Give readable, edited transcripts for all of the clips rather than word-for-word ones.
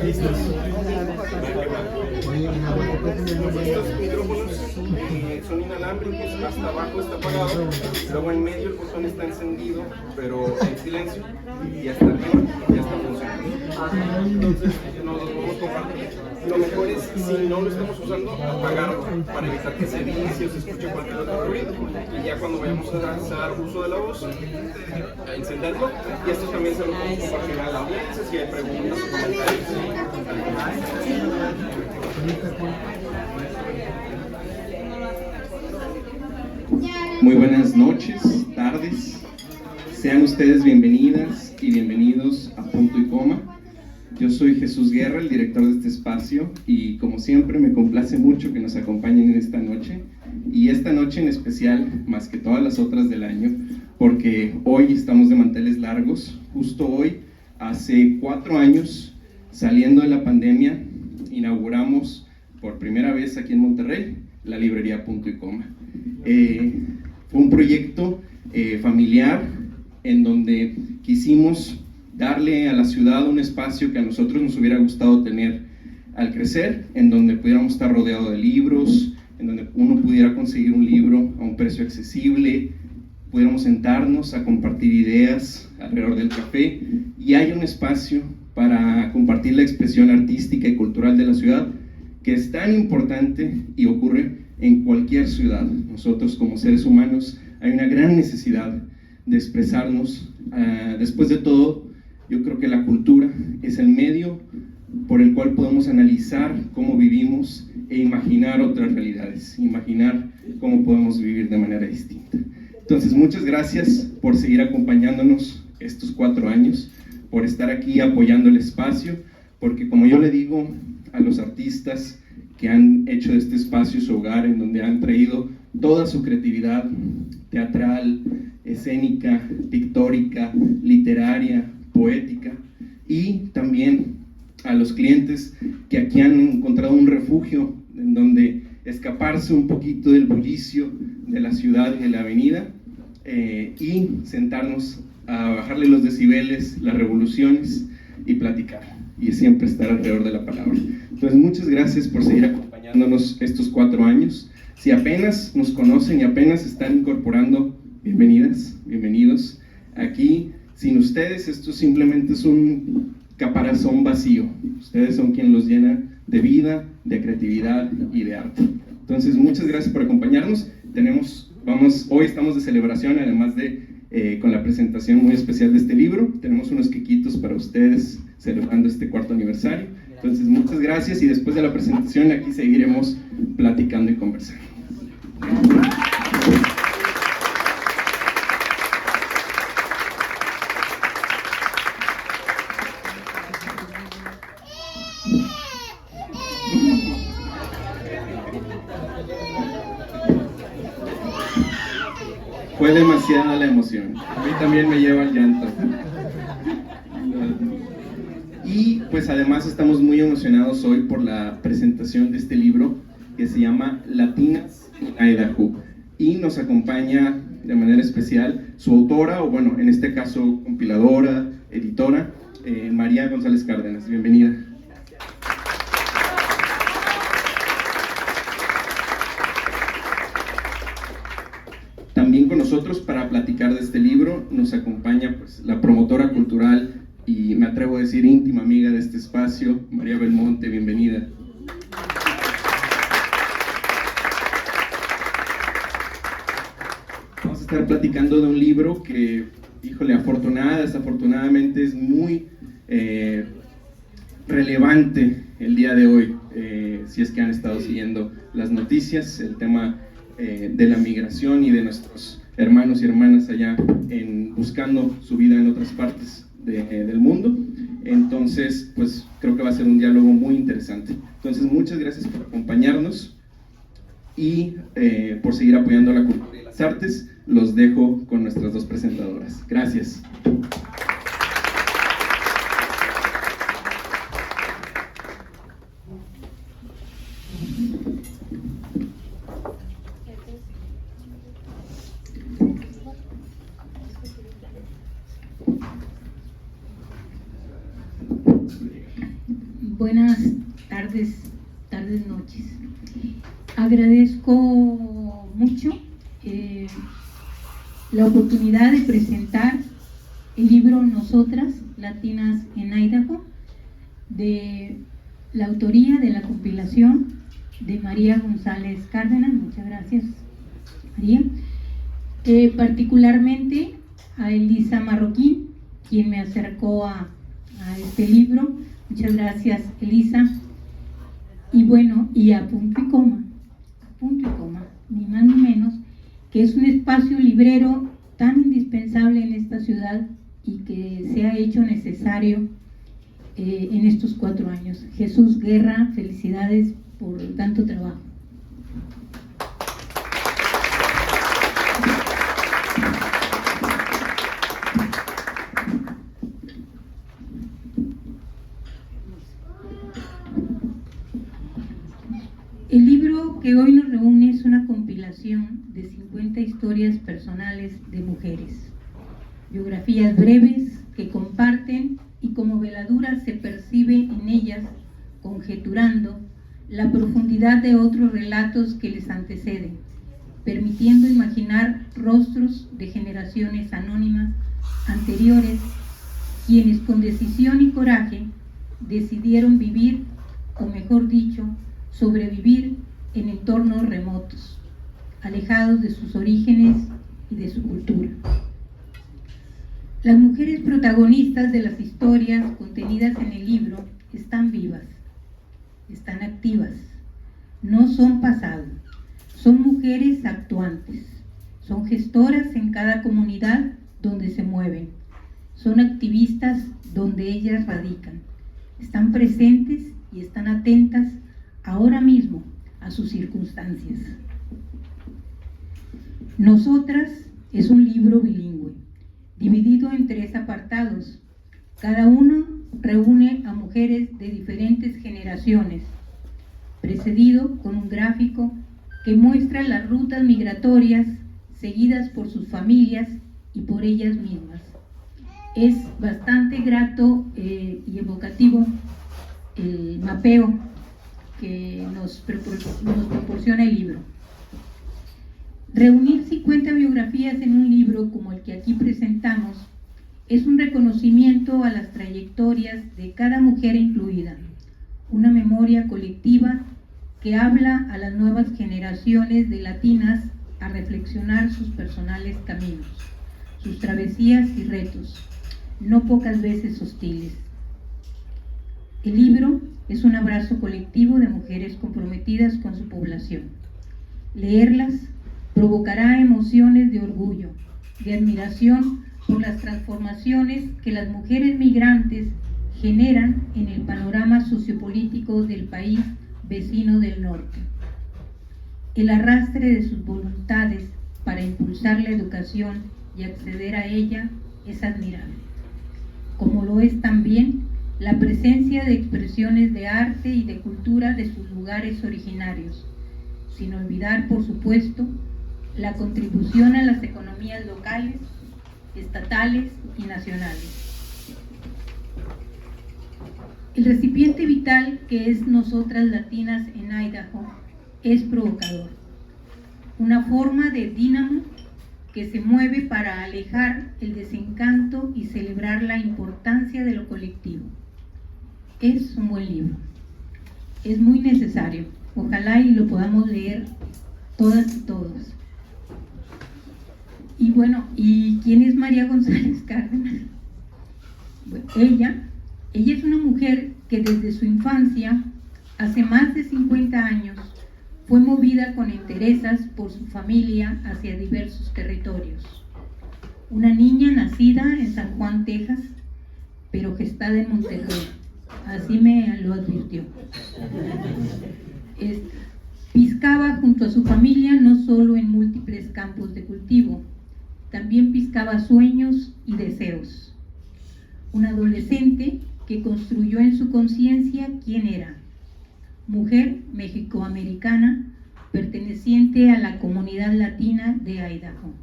Listos. Estos micrófonos son inalámbricos, hasta abajo está apagado, luego en medio el botón está encendido, pero en silencio, y hasta arriba ya está funcionando. Entonces nos los podemos compartir. Lo mejor es, si no lo estamos usando, apagarlo para evitar que se inicie o se escuche cualquier otro ruido. Y ya cuando vayamos a dar uso de la voz, a encenderlo. Y esto también se lo podemos compartir a la audiencia si hay preguntas o comentarios. Muy buenas noches, tardes. Sean ustedes bienvenidas y bienvenidos a Punto y Coma. Yo soy Jesús Guerra, el director de este espacio, y como siempre me complace mucho que nos acompañen en esta noche, y esta noche en especial, más que todas las otras del año, porque hoy estamos de manteles largos. Justo hoy, hace 4 años, saliendo de la pandemia, inauguramos por primera vez aquí en Monterrey la librería Punto y Coma. Fue un proyecto familiar en donde quisimos darle a la ciudad un espacio que a nosotros nos hubiera gustado tener al crecer, en donde pudiéramos estar rodeado de libros, en donde uno pudiera conseguir un libro a un precio accesible, pudiéramos sentarnos a compartir ideas alrededor del café, y hay un espacio para compartir la expresión artística y cultural de la ciudad, que es tan importante y ocurre en cualquier ciudad. Nosotros como seres humanos hay una gran necesidad de expresarnos. Después de todo, yo creo que la cultura es el medio por el cual podemos analizar cómo vivimos e imaginar otras realidades, imaginar cómo podemos vivir de manera distinta. Entonces, muchas gracias por seguir acompañándonos estos 4 años, por estar aquí apoyando el espacio, porque como yo le digo a los artistas que han hecho de este espacio su hogar, en donde han traído toda su creatividad teatral, escénica, pictórica, literaria, poética, y también a los clientes que aquí han encontrado un refugio en donde escaparse un poquito del bullicio de la ciudad y de la avenida, y sentarnos a bajarle los decibeles, las revoluciones, y platicar, y siempre estar alrededor de la palabra. Entonces, muchas gracias por seguir acompañándonos estos 4 años. Si apenas nos conocen y apenas están incorporando, bienvenidas, bienvenidos. Aquí, sin ustedes, esto simplemente es un caparazón vacío. Ustedes son quien los llena de vida, de creatividad y de arte. Entonces, muchas gracias por acompañarnos. Hoy estamos de celebración, además de con la presentación muy especial de este libro. Tenemos unos quequitos para ustedes celebrando este 4º aniversario. Entonces, muchas gracias, y después de la presentación aquí seguiremos platicando y conversando. Fue demasiada la emoción. A mí también me lleva el llanto. Y pues además estamos muy emocionados hoy por la presentación de este libro que se llama Latinas in Idaho. Y nos acompaña de manera especial su autora, o bueno, en este caso compiladora, editora, María González Cárdenas. Bienvenida. También con nosotros para platicar de este libro nos acompaña pues la promotora cultural y me atrevo a decir íntima amiga de este espacio, María Belmonte. Bienvenida. Vamos a estar platicando de un libro que, híjole, desafortunadamente es muy relevante el día de hoy, si es que han estado siguiendo las noticias, el tema de la migración y de nuestros hermanos y hermanas allá buscando su vida en otras partes del mundo. Entonces, pues creo que va a ser un diálogo muy interesante. Entonces, muchas gracias por acompañarnos y por seguir apoyando la cultura y las artes. Los dejo con nuestras 2 presentadoras. Gracias. Buenas tardes, noches. Agradezco mucho la oportunidad de presentar el libro Nosotras, Latinas en Idaho, de la autoría de la compilación de María González Cárdenas. Muchas gracias, María. Particularmente a Elisa Marroquín, quien me acercó a este libro. Muchas gracias, Elisa. Y bueno, y a Punto y Coma, ni más ni menos, que es un espacio librero tan indispensable en esta ciudad y que se ha hecho necesario en estos 4 años. Jesús Guerra, felicidades por tanto trabajo. El libro que hoy nos reúne es una compilación de 50 historias personales de mujeres, biografías breves que comparten y como veladura se percibe en ellas, conjeturando la profundidad de otros relatos que les anteceden, permitiendo imaginar rostros de generaciones anónimas anteriores, quienes con decisión y coraje decidieron vivir, o mejor dicho, sobrevivir en entornos remotos, alejados de sus orígenes y de su cultura. Las mujeres protagonistas de las historias contenidas en el libro están vivas, están activas, no son pasado, son mujeres actuantes, son gestoras en cada comunidad donde se mueven, son activistas donde ellas radican, están presentes y están atentas ahora mismo a sus circunstancias. Nosotras es un libro bilingüe, dividido en 3 apartados. Cada uno reúne a mujeres de diferentes generaciones, precedido con un gráfico que muestra las rutas migratorias seguidas por sus familias y por ellas mismas. Es bastante grato y evocativo el mapeo que nos proporciona el libro. Reunir 50 biografías en un libro como el que aquí presentamos es un reconocimiento a las trayectorias de cada mujer incluida, una memoria colectiva que habla a las nuevas generaciones de latinas a reflexionar sus personales caminos, sus travesías y retos, no pocas veces hostiles. El libro es un abrazo colectivo de mujeres comprometidas con su población. Leerlas provocará emociones de orgullo, de admiración por las transformaciones que las mujeres migrantes generan en el panorama sociopolítico del país vecino del norte. El arrastre de sus voluntades para impulsar la educación y acceder a ella es admirable, como lo es también la presencia de expresiones de arte y de cultura de sus lugares originarios, sin olvidar, por supuesto, la contribución a las economías locales, estatales y nacionales. El recipiente vital que es Nosotras Latinas en Idaho es provocador, una forma de dínamo que se mueve para alejar el desencanto y celebrar la importancia de lo colectivo. Es un buen libro, es muy necesario, ojalá y lo podamos leer todas y todos. Y bueno, ¿y quién es María González Cárdenas? Bueno, ella es una mujer que desde su infancia, hace más de 50 años, fue movida con enterezas por su familia hacia diversos territorios. Una niña nacida en San Juan, Texas, pero gestada en Monterrey. Así me lo advirtió. Piscaba junto a su familia no solo en múltiples campos de cultivo, también piscaba sueños y deseos. Una adolescente que construyó en su conciencia quién era. Mujer mexicoamericana perteneciente a la comunidad latina de Idaho.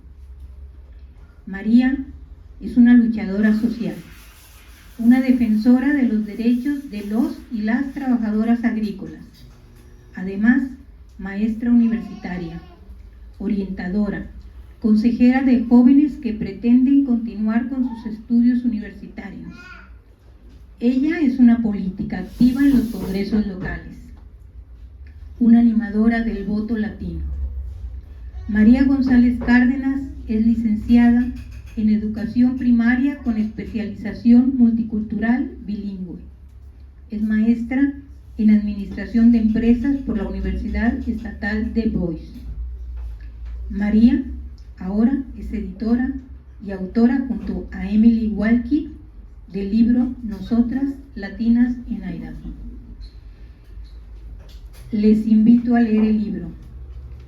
María es una luchadora social, una defensora de los derechos de los y las trabajadoras agrícolas. Además, maestra universitaria, orientadora, consejera de jóvenes que pretenden continuar con sus estudios universitarios. Ella es una política activa en los congresos locales, una animadora del voto latino. María González Cárdenas es licenciada en Educación Primaria con especialización multicultural bilingüe. Es maestra en Administración de Empresas por la Universidad Estatal de Boise. María ahora es editora y autora junto a Emily Walkie del libro Nosotras Latinas en Idaho. Les invito a leer el libro.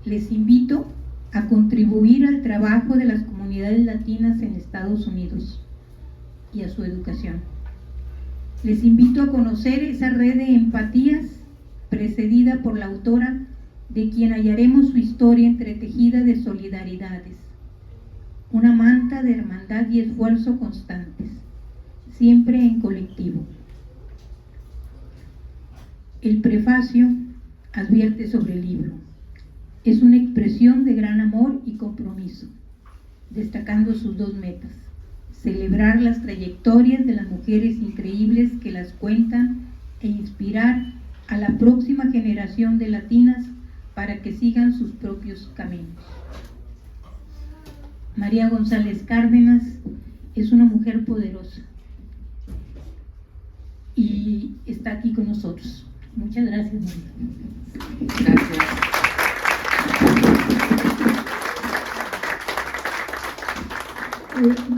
Les invito a contribuir al trabajo de las comunidades latinas en Estados Unidos y a su educación. Les invito a conocer esa red de empatías precedida por la autora, de quien hallaremos su historia entretejida de solidaridades, una manta de hermandad y esfuerzo constantes, siempre en colectivo. El prefacio advierte sobre el libro. Es una expresión de gran amor y compromiso, destacando sus dos metas: celebrar las trayectorias de las mujeres increíbles que las cuentan e inspirar a la próxima generación de latinas para que sigan sus propios caminos. María González Cárdenas es una mujer poderosa y está aquí con nosotros. Muchas gracias, María. Gracias.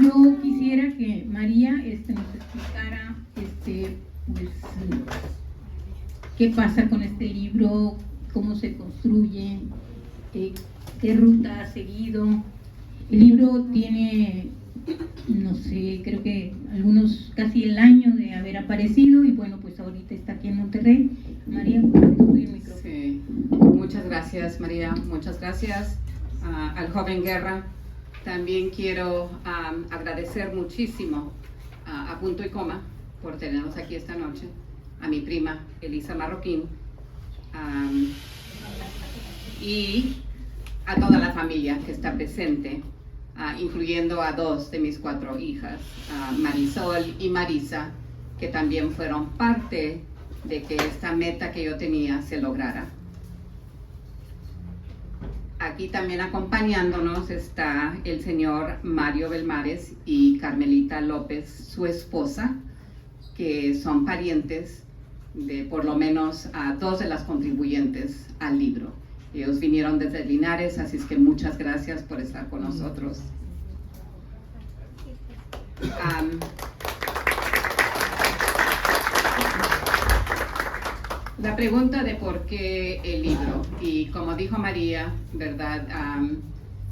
Yo quisiera que María nos explicara qué pasa con este libro, cómo se construye, qué ruta ha seguido. El libro tiene, no sé, creo que casi el año de haber aparecido, y bueno, pues ahorita está aquí en Monterrey. María, ¿puedes subir el micrófono? Sí. Muchas gracias, María. Muchas gracias al joven Guerra. También quiero agradecer muchísimo a Punto y Coma por tenernos aquí esta noche, a mi prima Elisa Marroquín, y a toda la familia que está presente, incluyendo a 2 de mis 4 hijas, Marisol y Marisa, que también fueron parte de que esta meta que yo tenía se lograra. Aquí también acompañándonos está el señor Mario Belmares y Carmelita López, su esposa, que son parientes de por lo menos a 2 de las contribuyentes al libro. Ellos vinieron desde Linares, así es que muchas gracias por estar con nosotros. La pregunta de por qué el libro, y como dijo María, ¿verdad?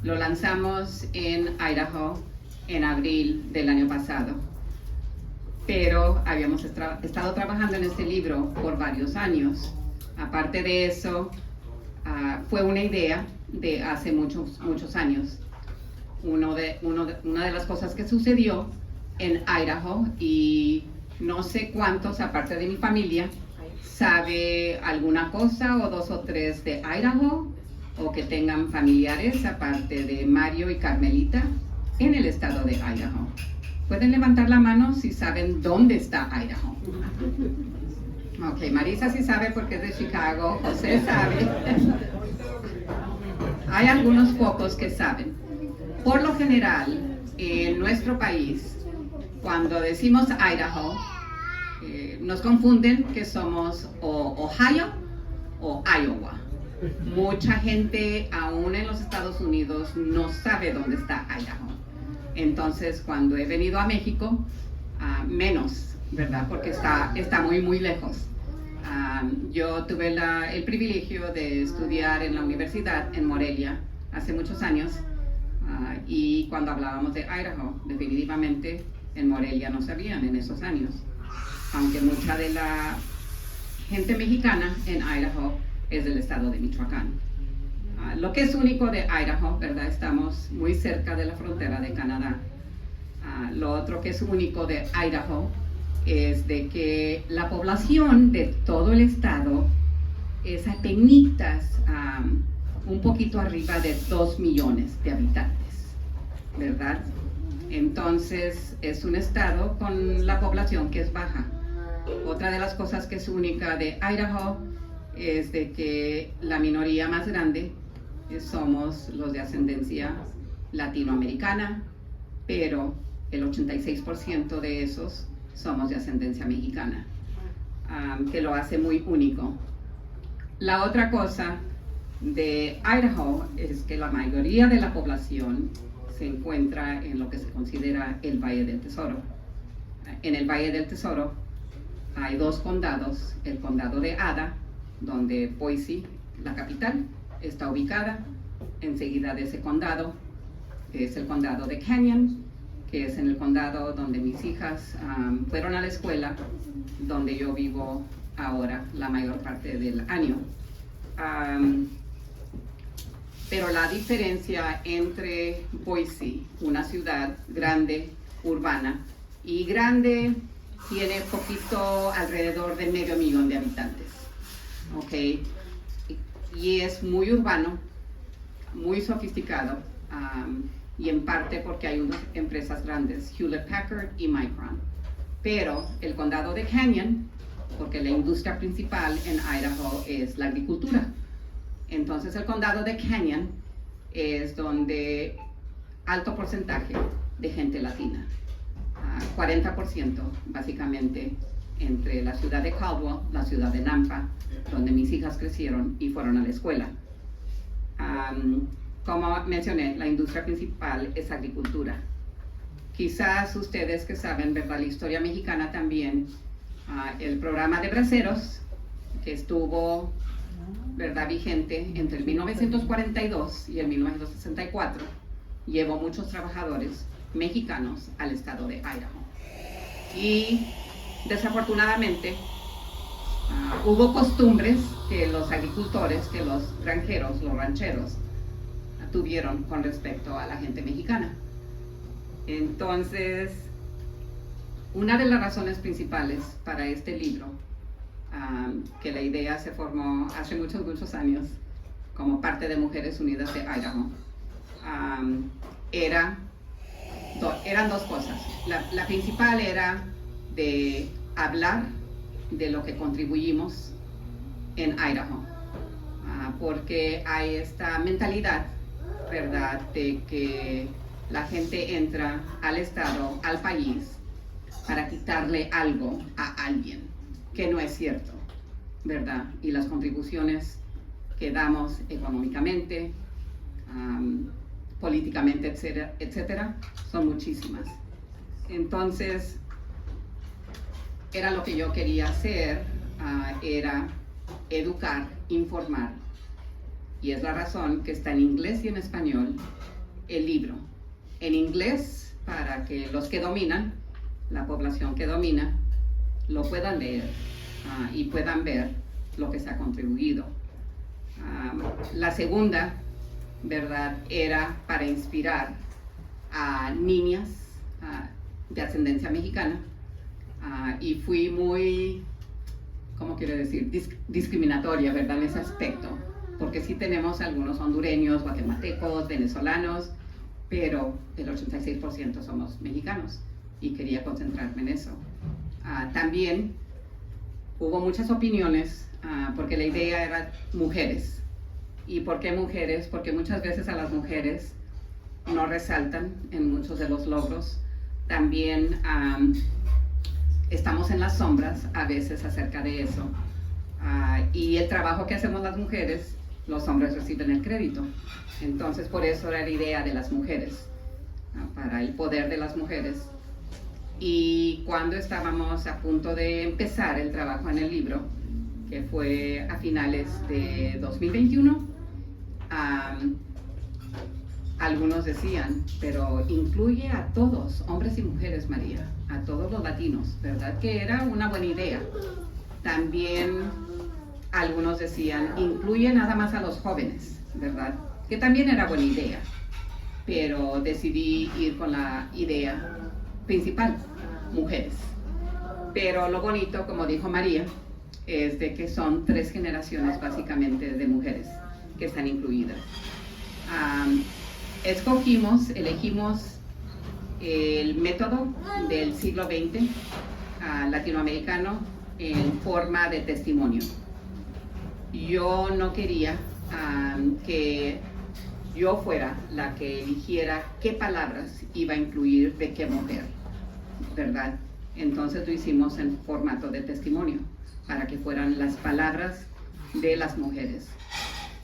Lo lanzamos en Idaho en abril del año pasado, pero habíamos estado trabajando en este libro por varios años. Aparte de eso, fue una idea de hace muchos años. Una de las cosas que sucedió en Idaho, y no sé cuántos, aparte de mi familia, sabe alguna cosa o 2 o 3 de Idaho, o que tengan familiares aparte de Mario y Carmelita en el estado de Idaho. Pueden levantar la mano si saben dónde está Idaho. Ok, Marisa sí sabe porque es de Chicago, José sabe. Hay algunos pocos que saben. Por lo general, en nuestro país, cuando decimos Idaho, nos confunden que somos o Ohio o Iowa. Mucha gente, aún en los Estados Unidos, no sabe dónde está Idaho. Entonces, cuando he venido a México, menos, ¿verdad? Porque está muy lejos. Yo tuve el privilegio de estudiar en la universidad en Morelia hace muchos años, y cuando hablábamos de Idaho, definitivamente en Morelia no sabían en esos años, aunque mucha de la gente mexicana en Idaho es del estado de Michoacán. Lo que es único de Idaho, ¿verdad? Estamos muy cerca de la frontera de Canadá. Lo otro que es único de Idaho es de que la población de todo el estado es apenitas, un poquito arriba de 2 millones de habitantes, ¿verdad? Entonces es un estado con la población que es baja. Otra de las cosas que es única de Idaho es de que la minoría más grande somos los de ascendencia latinoamericana, pero el 86% de esos somos de ascendencia mexicana, que lo hace muy único. La otra cosa de Idaho es que la mayoría de la población se encuentra en lo que se considera el Valle del Tesoro. En el Valle del Tesoro hay 2 condados, el condado de Ada, donde Boise, la capital, está ubicada. Enseguida de ese condado es el condado de Canyon, que es en el condado donde mis hijas fueron a la escuela, donde yo vivo ahora la mayor parte del año. Pero la diferencia entre Boise, una ciudad grande, urbana, y grande tiene poquito alrededor de 500,000 de habitantes, ¿ok? Y es muy urbano, muy sofisticado, y en parte porque hay unas empresas grandes, Hewlett Packard y Micron. Pero el condado de Canyon, porque la industria principal en Idaho es la agricultura. Entonces el condado de Canyon es donde alto porcentaje de gente latina, 40% básicamente entre la ciudad de Caldwell, la ciudad de Nampa, donde mis hijas crecieron y fueron a la escuela. Como mencioné, la industria principal es agricultura. Quizás ustedes que saben, ¿verdad?, la historia mexicana también, el programa de braceros, que estuvo, ¿verdad?, vigente entre el 1942 y el 1964, llevó muchos trabajadores mexicanos al estado de Idaho. Y desafortunadamente hubo costumbres que los agricultores, que los granjeros, los rancheros, tuvieron con respecto a la gente mexicana. Entonces, una de las razones principales para este libro, que la idea se formó hace muchos años como parte de Mujeres Unidas de Idaho, eran 2 cosas. La principal era de hablar de lo que contribuimos en Idaho, porque hay esta mentalidad, ¿verdad?, de que la gente entra al estado, al país, para quitarle algo a alguien, que no es cierto, ¿verdad? Y las contribuciones que damos económicamente, políticamente, etcétera, etcétera, son muchísimas. Entonces, era lo que yo quería hacer, era educar, informar, y es la razón que está en inglés y en español el libro. En inglés, para que los que dominan, la población que domina, lo puedan leer y puedan ver lo que se ha contribuido. La segunda, ¿verdad?, era para inspirar a niñas de ascendencia mexicana, y fui muy, ¿cómo quiero decir?, discriminatoria, ¿verdad?, en ese aspecto, porque sí tenemos algunos hondureños, guatemaltecos, venezolanos, pero el 86% somos mexicanos, y quería concentrarme en eso. También hubo muchas opiniones, porque la idea era mujeres. ¿Y por qué mujeres? Porque muchas veces a las mujeres no resaltan en muchos de los logros. También estamos en las sombras a veces acerca de eso. Y el trabajo que hacemos las mujeres, los hombres reciben el crédito. Entonces, por eso era la idea de las mujeres, para el poder de las mujeres. Y cuando estábamos a punto de empezar el trabajo en el libro, que fue a finales de 2021, algunos decían, pero incluye a todos, hombres y mujeres, María, a todos los latinos, ¿verdad? Que era una buena idea. También algunos decían, incluye nada más a los jóvenes, ¿verdad? Que también era buena idea, pero decidí ir con la idea principal, mujeres. Pero lo bonito, como dijo María, es de que son 3 generaciones básicamente de mujeres que están incluidas. Elegimos el método del siglo XX latinoamericano en forma de testimonio. Yo no quería que yo fuera la que eligiera qué palabras iba a incluir de qué mujer, ¿verdad? Entonces lo hicimos en formato de testimonio, para que fueran las palabras de las mujeres.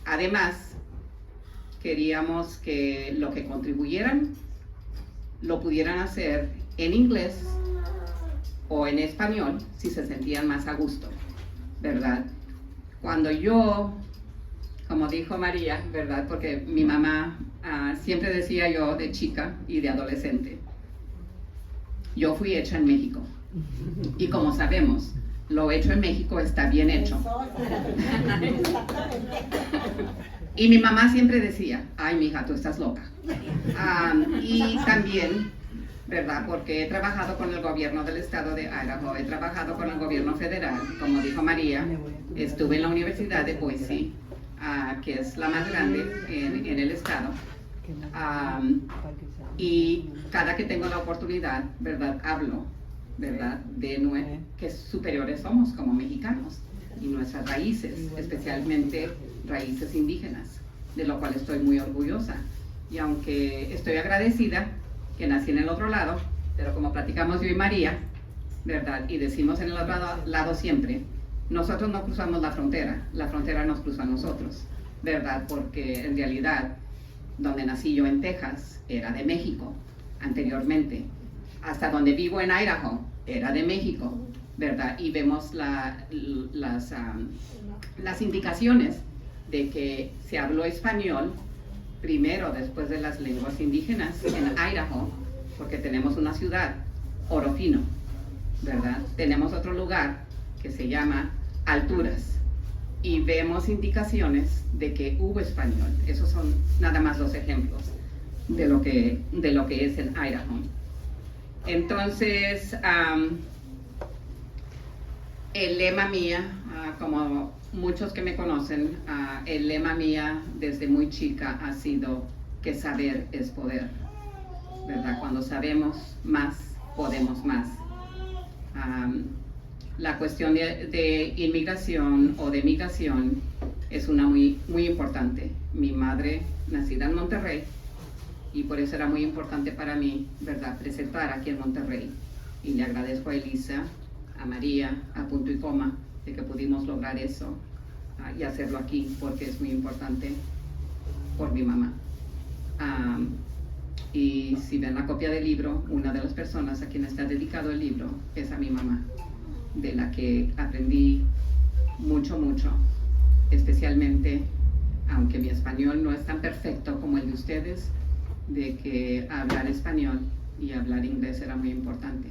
Además, queríamos que lo que contribuyeran lo pudieran hacer en inglés o en español, si se sentían más a gusto, ¿verdad? Cuando yo, como dijo María, ¿verdad? Porque mi mamá siempre decía yo de chica y de adolescente, yo fui hecha en México. Y como sabemos, lo hecho en México está bien hecho. Y mi mamá siempre decía, ay, mija, tú estás loca. Y también, ¿verdad? Porque he trabajado con el gobierno del estado de Idaho, he trabajado con el gobierno federal, como dijo María, estuve en la Universidad de Boise, que es la más grande en el estado. Y cada que tengo la oportunidad, ¿verdad? Hablo, ¿verdad? De que superiores somos como mexicanos y nuestras raíces, especialmente raíces indígenas, de lo cual estoy muy orgullosa. Y aunque estoy agradecida que nací en el otro lado, pero como platicamos yo y María, ¿verdad? Y decimos en el otro lado siempre, nosotros no cruzamos la frontera nos cruza a nosotros, ¿verdad? Porque en realidad, donde nací yo en Texas, era de México, anteriormente. Hasta donde vivo en Idaho, era de México, ¿verdad? Y vemos las indicaciones de que se habló español primero después de las lenguas indígenas en Idaho, porque tenemos una ciudad, Oro Fino, ¿verdad? Tenemos otro lugar que se llama Alturas, y vemos indicaciones de que hubo español. Esos son nada más 2 ejemplos de lo que es en Idaho. Entonces, el lema mía, como muchos que me conocen, el lema mía desde muy chica ha sido que saber es poder, ¿verdad? Cuando sabemos más, podemos más. La cuestión de inmigración o de migración es una muy importante. Mi madre, nacida en Monterrey, y por eso era muy importante para mí, ¿verdad?, presentar aquí en Monterrey. Y le agradezco a Elisa, a María, a Punto y Coma, de que pudimos lograr eso y hacerlo aquí, porque es muy importante por mi mamá. Y si ven la copia del libro, una de las personas a quien está dedicado el libro es a mi mamá, de la que aprendí mucho, especialmente, aunque mi español no es tan perfecto como el de ustedes, de que hablar español y hablar inglés era muy importante.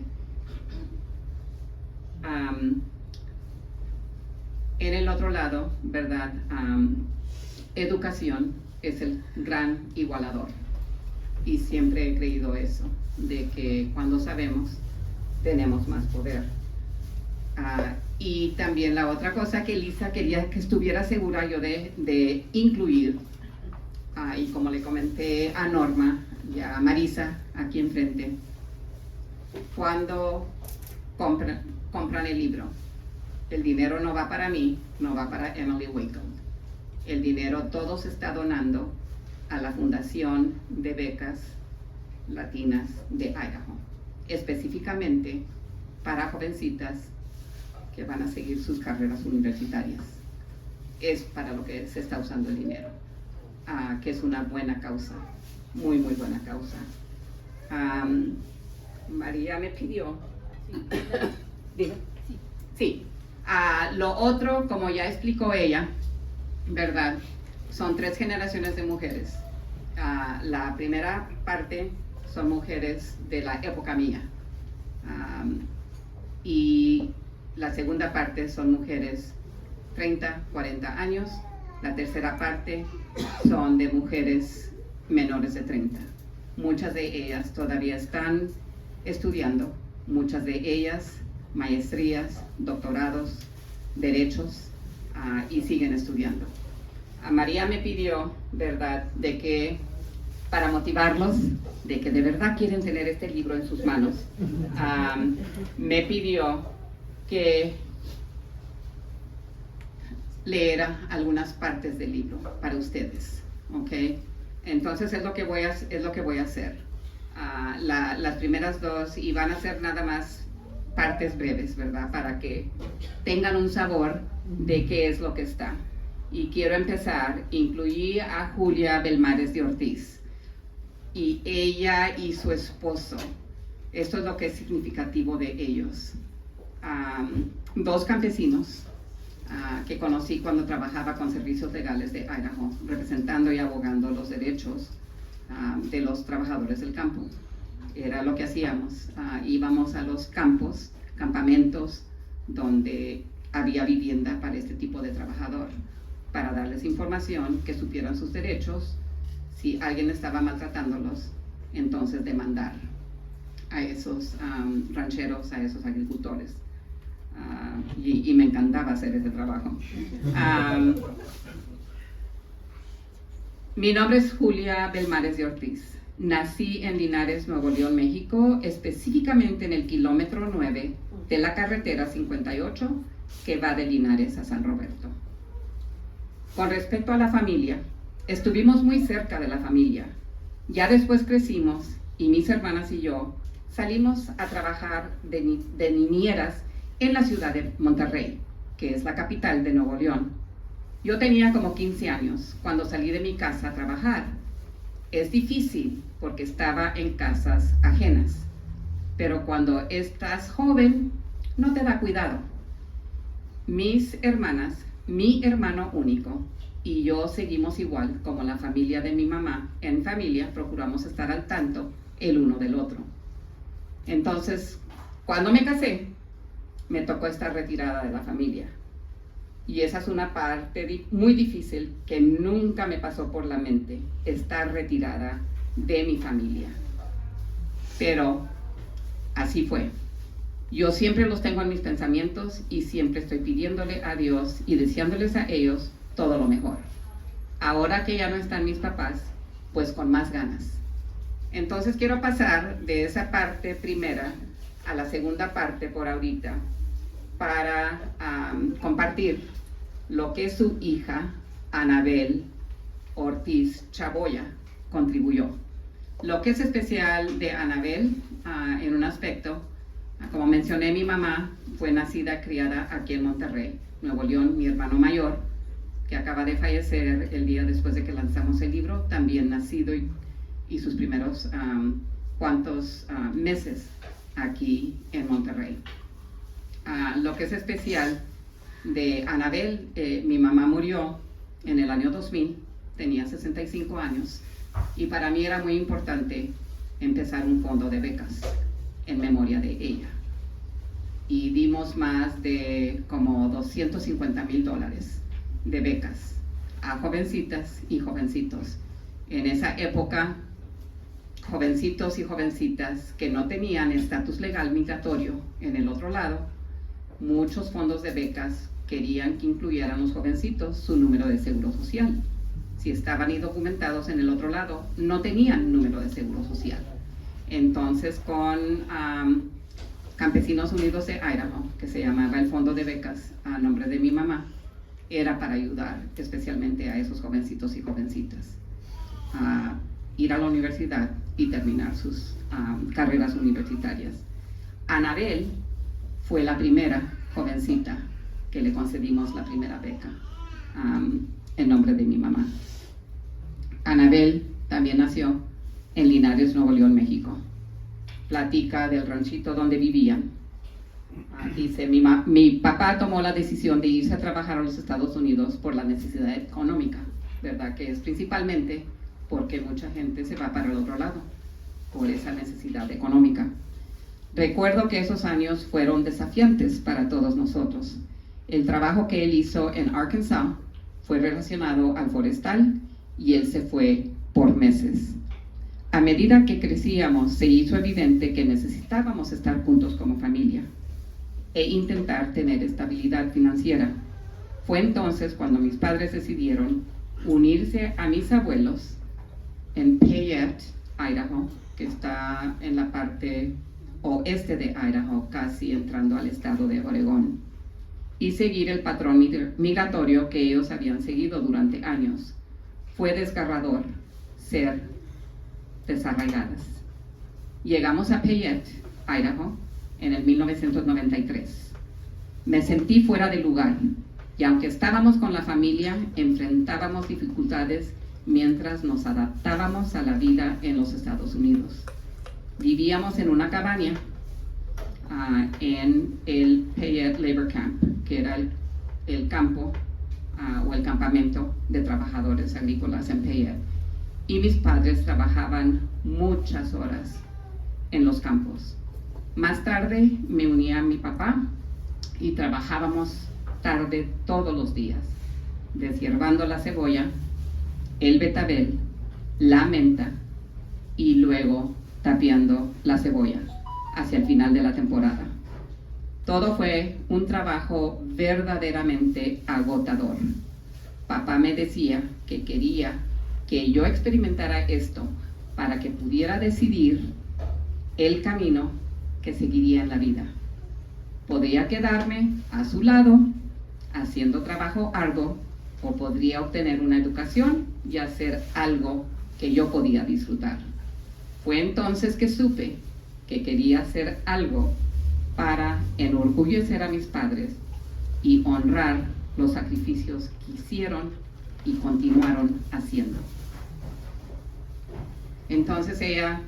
En el otro lado, ¿verdad? Educación es el gran igualador, y siempre he creído eso, de que cuando sabemos, tenemos más poder. Y también la otra cosa que Elisa quería que estuviera segura yo de incluir, y como le comenté a Norma y a Marisa aquí enfrente, cuando compran el libro, el dinero no va para mí, no va para Emily Wakefield. El dinero todo se está donando a la Fundación de Becas Latinas de Idaho, específicamente para jovencitas que van a seguir sus carreras universitarias. Es para lo que se está usando el dinero, que es una buena causa, muy buena causa. María me pidió. Diga. Sí. Lo otro, como ya explicó ella, ¿verdad? Son 3 generaciones de mujeres. La primera parte son mujeres de la época mía. Y la segunda parte son mujeres 30, 40 años. La tercera parte son de mujeres menores de 30. Muchas de ellas todavía están estudiando. Muchas de ellas maestrías, doctorados, derechos, y siguen estudiando. María me pidió, ¿verdad?, de que para motivarlos, de que de verdad quieren tener este libro en sus manos, me pidió que leera algunas partes del libro para ustedes, ¿ok? Entonces es lo que voy a hacer. Las primeras dos, y van a ser nada más partes breves, ¿verdad? Para que tengan un sabor de qué es lo que está. Y quiero empezar, incluí a Julia Belmares de Ortiz, y ella y su esposo. Esto es lo que es significativo de ellos. Dos campesinos que conocí cuando trabajaba con Servicios Legales de Idaho, representando y abogando los derechos de los trabajadores del campo. Era lo que hacíamos. Íbamos a los campamentos donde había vivienda para este tipo de trabajador, para darles información, que supieran sus derechos. Si alguien estaba maltratándolos, entonces demandar a esos rancheros, a esos agricultores. Y me encantaba hacer ese trabajo. Mi nombre es Julia Belmares de Ortiz. Nací en Linares, Nuevo León, México, específicamente en el kilómetro 9 de la carretera 58 que va de Linares a San Roberto. Con respecto a la familia, estuvimos muy cerca de la familia. Ya después crecimos y mis hermanas y yo salimos a trabajar de niñeras en la ciudad de Monterrey, que es la capital de Nuevo León. Yo tenía como 15 años cuando salí de mi casa a trabajar. Es difícil porque estaba en casas ajenas, pero cuando estás joven no te da cuidado. Mis hermanas, mi hermano único y yo seguimos igual como la familia de mi mamá. En familia procuramos estar al tanto el uno del otro. Entonces, cuando me casé, me tocó estar retirada de la familia. Y esa es una parte muy difícil que nunca me pasó por la mente, estar retirada de mi familia. Pero así fue. Yo siempre los tengo en mis pensamientos y siempre estoy pidiéndole a Dios y deseándoles a ellos todo lo mejor. Ahora que ya no están mis papás, pues con más ganas. Entonces quiero pasar de esa parte primera a la segunda parte por ahorita, para compartir lo que su hija, Anabel Ortiz Chaboya, contribuyó. Lo que es especial de Anabel, en un aspecto, como mencioné, mi mamá fue nacida, criada aquí en Monterrey, Nuevo León. Mi hermano mayor, que acaba de fallecer el día después de que lanzamos el libro, también nacido y sus primeros cuantos meses aquí en Monterrey. Lo que es especial de Anabel, mi mamá murió en el año 2000, tenía 65 años, y para mí era muy importante empezar un fondo de becas en memoria de ella. Y dimos más de como $250,000 de becas a jovencitas y jovencitos. En esa época, jovencitos y jovencitas que no tenían estatus legal migratorio en el otro lado, muchos fondos de becas querían que incluyeran los jovencitos su número de seguro social. Si estaban indocumentados en el otro lado, no tenían número de seguro social. Entonces, con Campesinos Unidos de Idaho, que se llamaba el fondo de becas a nombre de mi mamá, era para ayudar especialmente a esos jovencitos y jovencitas a ir a la universidad y terminar sus carreras universitarias. Anabel fue la primera jovencita que le concedimos la primera beca en nombre de mi mamá. Anabel también nació en Linares, Nuevo León, México. Platica del ranchito donde vivían. Dice, mi papá tomó la decisión de irse a trabajar a los Estados Unidos por la necesidad económica, ¿verdad? Que es principalmente porque mucha gente se va para el otro lado, por esa necesidad económica. Recuerdo que esos años fueron desafiantes para todos nosotros. El trabajo que él hizo en Arkansas fue relacionado al forestal y él se fue por meses. A medida que crecíamos, se hizo evidente que necesitábamos estar juntos como familia. e intentar tener estabilidad financiera. Fue entonces cuando mis padres decidieron unirse a mis abuelos en Payette, Idaho, que está en la parte oeste de Idaho, casi entrando al estado de Oregón, y seguir el patrón migratorio que ellos habían seguido durante años. Fue desgarrador ser desarraigadas. Llegamos a Payette, Idaho, en el 1993. Me sentí fuera de lugar, y aunque estábamos con la familia, enfrentábamos dificultades mientras nos adaptábamos a la vida en los Estados Unidos. Vivíamos en una cabaña en el Payette Labor Camp, que era el campo o el campamento de trabajadores agrícolas en Payette. Y mis padres trabajaban muchas horas en los campos. Más tarde me uní a mi papá y trabajábamos tarde todos los días, deshiervando la cebolla, el betabel, la menta y luego tapiando la cebolla hacia el final de la temporada. Todo fue un trabajo verdaderamente agotador. Papá me decía que quería que yo experimentara esto para que pudiera decidir el camino que seguiría en la vida. Podría quedarme a su lado haciendo trabajo arduo o podría obtener una educación y hacer algo que yo podía disfrutar. Fue entonces que supe que quería hacer algo para enorgullecer a mis padres y honrar los sacrificios que hicieron y continuaron haciendo. Entonces ella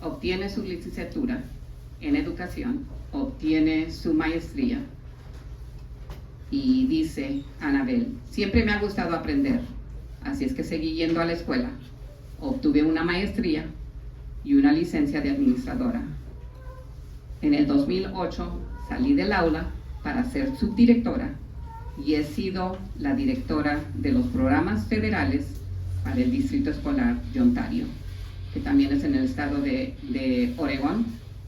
obtiene su licenciatura en educación, obtiene su maestría y dice: Anabel, siempre me ha gustado aprender, así es que seguí yendo a la escuela, obtuve una maestría y una licencia de administradora. En el 2008 salí del aula para ser subdirectora y he sido la directora de los programas federales para el Distrito Escolar de Ontario, que también es en el estado de Oregón,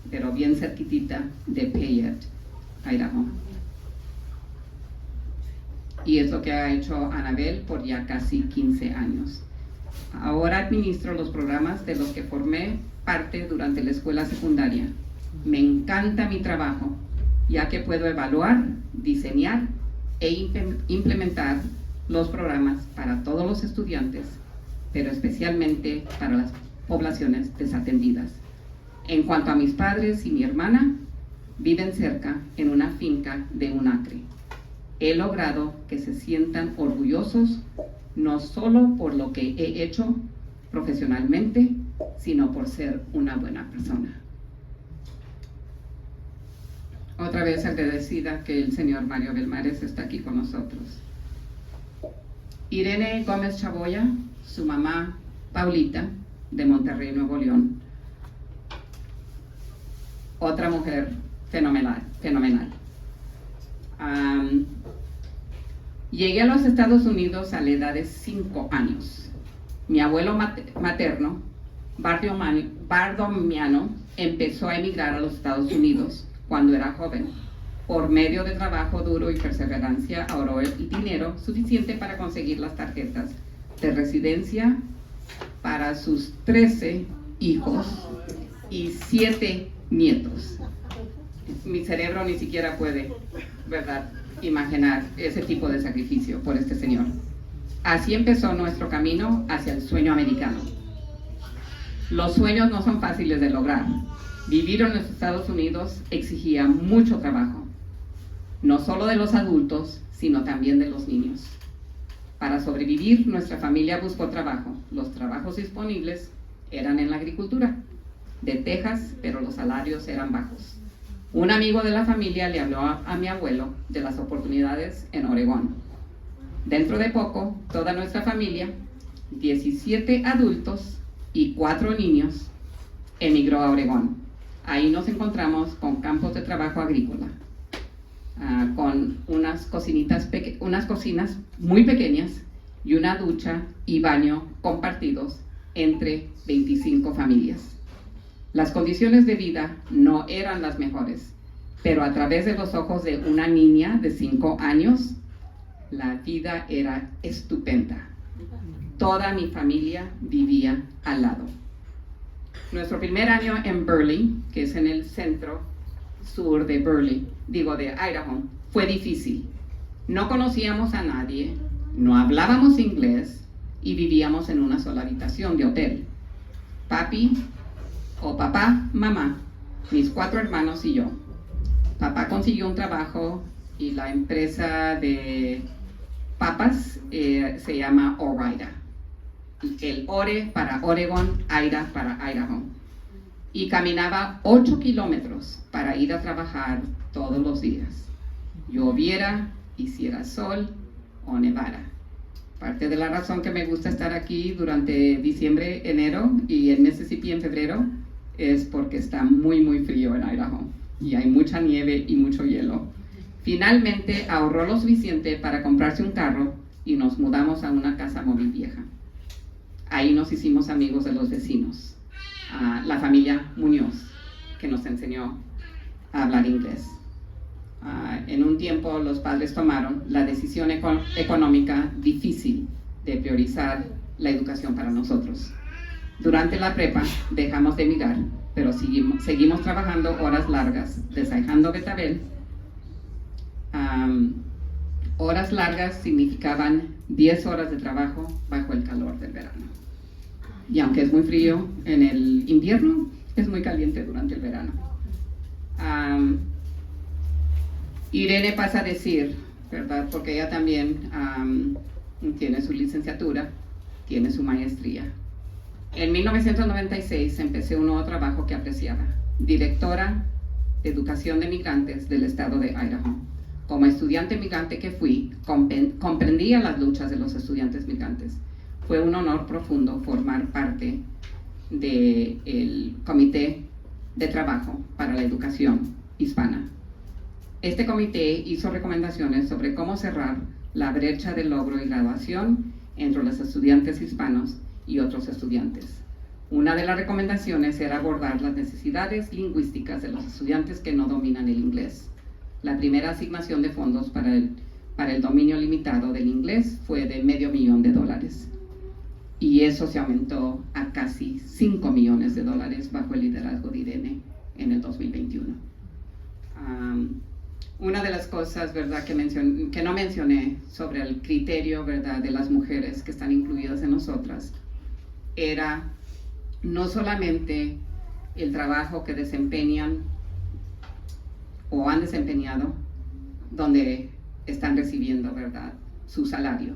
pero bien cerquitita de Payette, Idaho. Y es lo que ha hecho Anabel por ya casi 15 años. Ahora administro los programas de los que formé parte durante la escuela secundaria. Me encanta mi trabajo, ya que puedo evaluar, diseñar e implementar los programas para todos los estudiantes, pero especialmente para las poblaciones desatendidas. En cuanto a mis padres y mi hermana, viven cerca en una finca de 1 acre. He logrado que se sientan orgullosos no solo por lo que he hecho profesionalmente, sino por ser una buena persona. Otra vez agradecida que el señor Mario Belmares está aquí con nosotros. Irene Gómez Chaboya, su mamá Paulita, de Monterrey, Nuevo León. Otra mujer fenomenal. Llegué a los Estados Unidos a la edad de 5 años. Mi abuelo materno, Bardomiano, empezó a emigrar a los Estados Unidos cuando era joven. Por medio de trabajo duro y perseverancia, ahorró el dinero suficiente para conseguir las tarjetas de residencia para sus 13 hijos y 7 nietos. Mi cerebro ni siquiera puede, ¿verdad?, imaginar ese tipo de sacrificio por este señor. Así empezó nuestro camino hacia el sueño americano. Los sueños no son fáciles de lograr. Vivir en los Estados Unidos exigía mucho trabajo, no solo de los adultos, sino también de los niños. Para sobrevivir, nuestra familia buscó trabajo. Los trabajos disponibles eran en la agricultura de Texas, pero los salarios eran bajos. Un amigo de la familia le habló a mi abuelo de las oportunidades en Oregón. Dentro de poco, toda nuestra familia, 17 adultos y 4 niños, emigró a Oregón. Ahí nos encontramos con campos de trabajo agrícola, con unas cocinas muy pequeñas y una ducha y baño compartidos entre 25 familias. Las condiciones de vida no eran las mejores, pero a través de los ojos de una niña de 5 años, la vida era estupenda. Toda mi familia vivía al lado. Nuestro primer año en Burley, que es en el centro sur de de Idaho, fue difícil. No conocíamos a nadie, no hablábamos inglés y vivíamos en una sola habitación de hotel. Papi o papá, mamá, mis 4 hermanos y yo. Papá consiguió un trabajo y la empresa de papas se llama Ore-Ida. El Ore para Oregon, Ida para Idaho. Y caminaba 8 kilómetros para ir a trabajar todos los días. Lloviera, hiciera sol o nevara. Parte de la razón que me gusta estar aquí durante diciembre, enero y en Mississippi en febrero es porque está muy frío en Idaho y hay mucha nieve y mucho hielo. Finalmente ahorró lo suficiente para comprarse un carro y nos mudamos a una casa móvil vieja. Ahí nos hicimos amigos de los vecinos, la familia Muñoz, que nos enseñó a hablar inglés. En un tiempo los padres tomaron la decisión económica difícil de priorizar la educación para nosotros. Durante la prepa dejamos de mirar, pero seguimos trabajando horas largas, desayunando betabel. Horas largas significaban 10 horas de trabajo bajo el calor del verano. Y aunque es muy frío en el invierno, es muy caliente durante el verano. Irene pasa a decir, ¿verdad? Porque ella también tiene su licenciatura, tiene su maestría. En 1996 empecé un nuevo trabajo que apreciaba, directora de educación de migrantes del estado de Idaho. Como estudiante migrante que fui, comprendía las luchas de los estudiantes migrantes. Fue un honor profundo formar parte del Comité de Trabajo para la Educación Hispana. Este comité hizo recomendaciones sobre cómo cerrar la brecha de logro y graduación entre los estudiantes hispanos y otros estudiantes. Una de las recomendaciones era abordar las necesidades lingüísticas de los estudiantes que no dominan el inglés. La primera asignación de fondos para el dominio limitado del inglés fue de $500,000 y eso se aumentó a casi $5 millones bajo el liderazgo de Irene en el 2021. Una de las cosas, ¿verdad?, que no mencioné sobre el criterio, ¿verdad?, de las mujeres que están incluidas en nosotras era no solamente el trabajo que desempeñan o han desempeñado donde están recibiendo, ¿verdad?, su salario,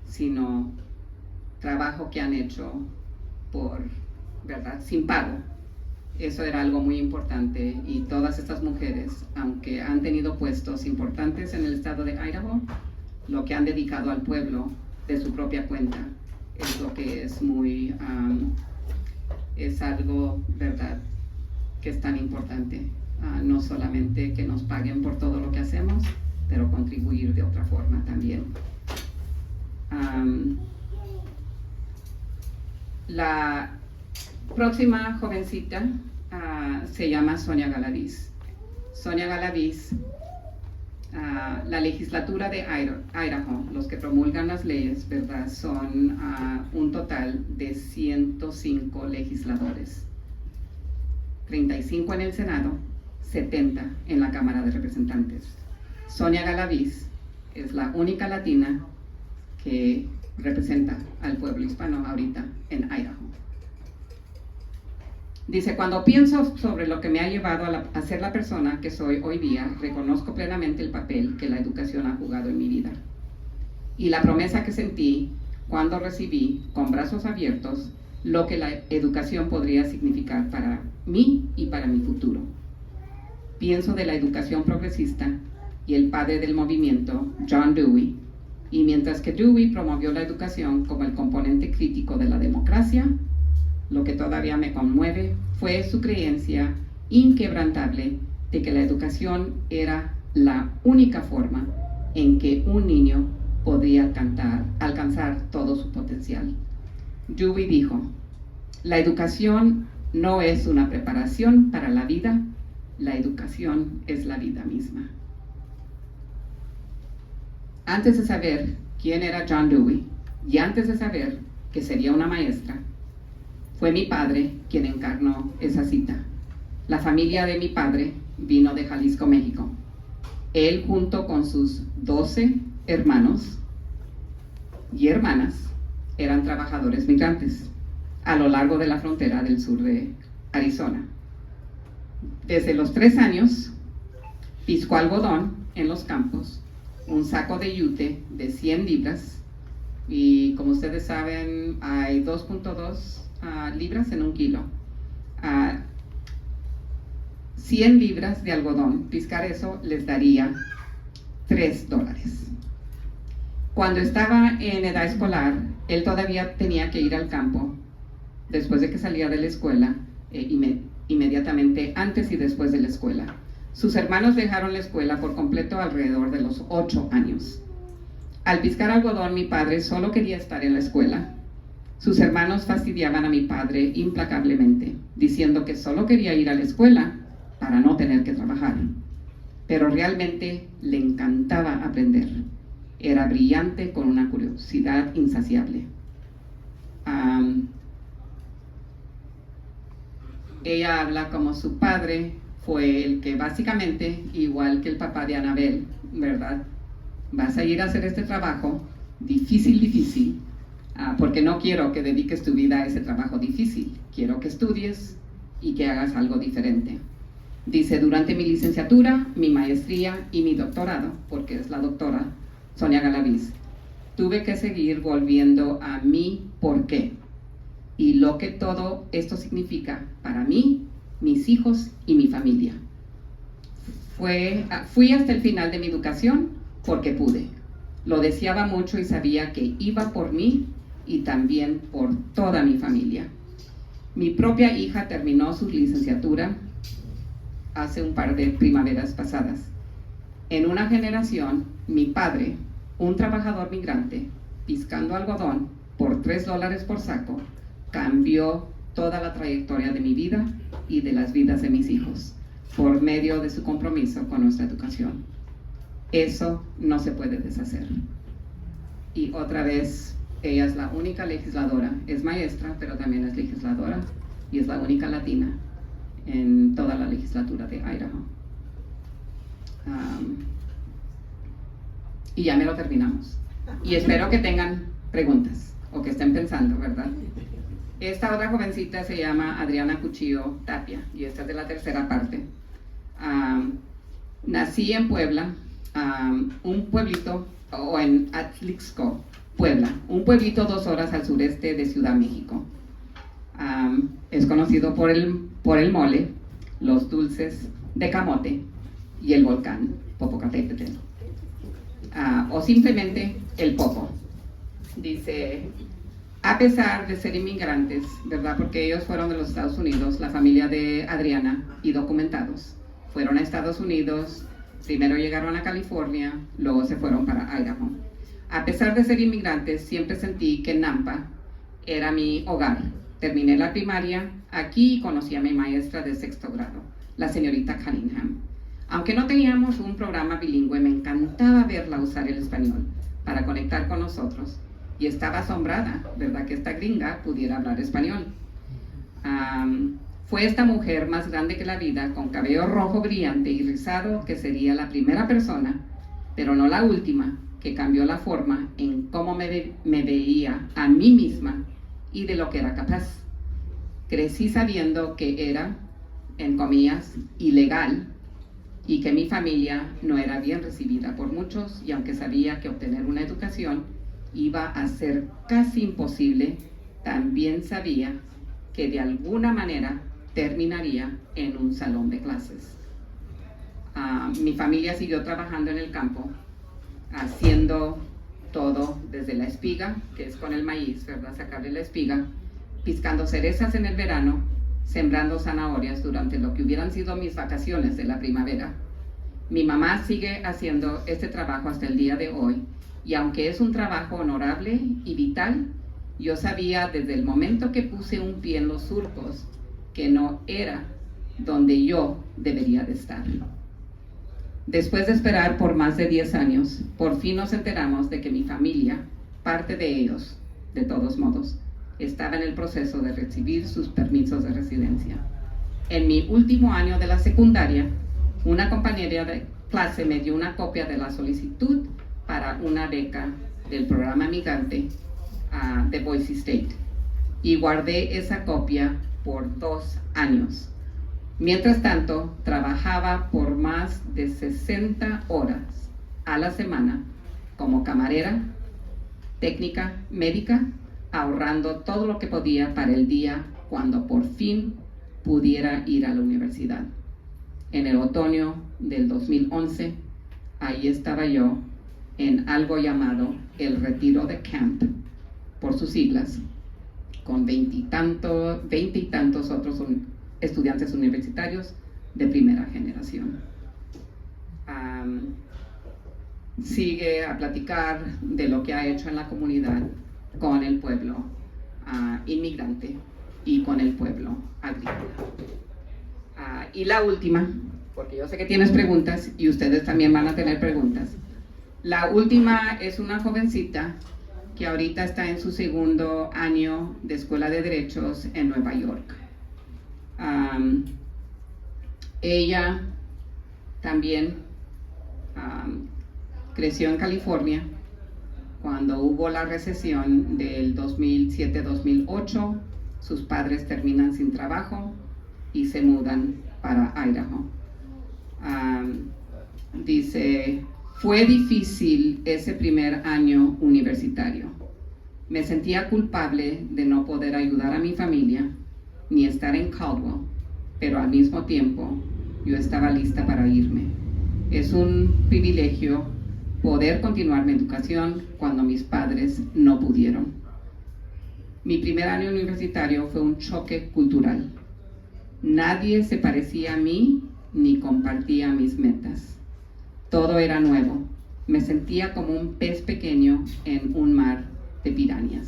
sino trabajo que han hecho por, ¿verdad?, sin pago. Eso era algo muy importante y todas estas mujeres, aunque han tenido puestos importantes en el estado de Idaho, lo que han dedicado al pueblo de su propia cuenta es lo que es muy, es algo, ¿verdad?, que es tan importante. No solamente que nos paguen por todo lo que hacemos, pero contribuir de otra forma también. La próxima jovencita se llama Sonia Galaviz. Sonia Galaviz, la legislatura de Idaho, los que promulgan las leyes, ¿verdad?, son un total de 105 legisladores, 35 en el Senado, 70 en la Cámara de Representantes. Sonia Galaviz es la única latina que representa al pueblo hispano ahorita en Idaho. Dice, cuando pienso sobre lo que me ha llevado a ser la persona que soy hoy día, reconozco plenamente el papel que la educación ha jugado en mi vida y la promesa que sentí cuando recibí con brazos abiertos lo que la educación podría significar para mí y para mi futuro. Pienso de la educación progresista y el padre del movimiento, John Dewey, y mientras que Dewey promovió la educación como el componente crítico de la democracia, lo que todavía me conmueve fue su creencia inquebrantable de que la educación era la única forma en que un niño podría alcanzar todo su potencial. Dewey dijo, la educación no es una preparación para la vida, La educación es la vida misma. Antes de saber quién era John Dewey y antes de saber que sería una maestra, fue mi padre quien encarnó esa cita. La familia de mi padre vino de Jalisco, México. Él, junto con sus 12 hermanos y hermanas, eran trabajadores migrantes a lo largo de la frontera del sur de Arizona. Desde los 3 años, piscó algodón en los campos, un saco de yute de 100 libras, y como ustedes saben, hay 2.2 libras en un kilo. 100 libras de algodón, piscar eso les daría $3. Cuando estaba en edad escolar, él todavía tenía que ir al campo, después de que salía de la escuela, inmediatamente antes y después de la escuela. Sus hermanos dejaron la escuela por completo alrededor de los 8 años. Al piscar algodón, mi padre solo quería estar en la escuela. Sus hermanos fastidiaban a mi padre implacablemente, diciendo que solo quería ir a la escuela para no tener que trabajar. Pero realmente le encantaba aprender. Era brillante con una curiosidad insaciable. Ella habla como su padre fue el que básicamente, igual que el papá de Anabel, ¿verdad? Vas a ir a hacer este trabajo difícil, porque no quiero que dediques tu vida a ese trabajo difícil. Quiero que estudies y que hagas algo diferente. Dice, durante mi licenciatura, mi maestría y mi doctorado, porque es la doctora Sonia Galaviz, tuve que seguir volviendo a mi por qué y lo que todo esto significa para mí, mis hijos y mi familia. Fui hasta el final de mi educación porque pude. Lo deseaba mucho y sabía que iba por mí y también por toda mi familia. Mi propia hija terminó su licenciatura hace un par de primaveras pasadas. En una generación, mi padre, un trabajador migrante, piscando algodón por $3 por saco, cambió toda la trayectoria de mi vida y de las vidas de mis hijos por medio de su compromiso con nuestra educación. Eso no se puede deshacer. Y otra vez, ella es la única legisladora, es maestra, pero también es legisladora, y es la única latina en toda la legislatura de Idaho. Y ya me lo terminamos. Y espero que tengan preguntas, o que estén pensando, ¿verdad? Esta otra jovencita se llama Adriana Cuchillo Tapia, y esta es de la tercera parte. Nací en Puebla, un pueblito, o en Atlixco, Puebla, un pueblito 2 horas al sureste de Ciudad México. Es conocido por el mole, los dulces de camote y el volcán Popocatépetl, o simplemente el Popo. Dice, a pesar de ser inmigrantes, ¿verdad? Porque ellos fueron de los Estados Unidos, la familia de Adriana, y documentados. Fueron a Estados Unidos, primero llegaron a California, luego se fueron para Idaho. A pesar de ser inmigrantes, siempre sentí que Nampa era mi hogar. Terminé la primaria aquí y conocí a mi maestra de 6º grado, la señorita Cunningham. Aunque no teníamos un programa bilingüe, me encantaba verla usar el español para conectar con nosotros. Y estaba asombrada, ¿verdad?, que esta gringa pudiera hablar español. Fue esta mujer más grande que la vida, con cabello rojo brillante y rizado, que sería la primera persona, pero no la última, que cambió la forma en cómo me veía a mí misma y de lo que era capaz. Crecí sabiendo que era, en comillas, ilegal, y que mi familia no era bien recibida por muchos, y aunque sabía que obtener una educación iba a ser casi imposible, también sabía que de alguna manera terminaría en un salón de clases. Mi familia siguió trabajando en el campo, haciendo todo desde la espiga, que es con el maíz, ¿verdad?, sacarle la espiga, piscando cerezas en el verano, sembrando zanahorias durante lo que hubieran sido mis vacaciones de la primavera. Mi mamá sigue haciendo este trabajo hasta el día de hoy, y aunque es un trabajo honorable y vital, yo sabía desde el momento que puse un pie en los surcos que no era donde yo debería de estar. Después de esperar por más de 10 años, por fin nos enteramos de que mi familia, parte de ellos, de todos modos, estaba en el proceso de recibir sus permisos de residencia. En mi último año de la secundaria, una compañera de clase me dio una copia de la solicitud para una beca del programa migrante de Boise State y guardé esa copia por 2 años. Mientras tanto, trabajaba por más de 60 horas a la semana como camarera, técnica, médica, ahorrando todo lo que podía para el día cuando por fin pudiera ir a la universidad. En el otoño del 2011, ahí estaba yo en algo llamado el retiro de camp, por sus siglas, con 20 y tantos otros estudiantes universitarios de primera generación. Sigue a platicar de lo que ha hecho en la comunidad con el pueblo inmigrante y con el pueblo agrícola. Y la última, porque yo sé que tienes preguntas y ustedes también van a tener preguntas. La última es una jovencita que ahorita está en su 2º año de Escuela de Derechos en Nueva York. Ella también creció en California cuando hubo la recesión del 2007-2008. Sus padres terminan sin trabajo y se mudan para Idaho. Dice, fue difícil ese primer año universitario. Me sentía culpable de no poder ayudar a mi familia ni estar en Caldwell, pero al mismo tiempo yo estaba lista para irme. Es un privilegio poder continuar mi educación cuando mis padres no pudieron. Mi primer año universitario fue un choque cultural. Nadie se parecía a mí ni compartía mis metas. Todo era nuevo. Me sentía como un pez pequeño en un mar de pirañas.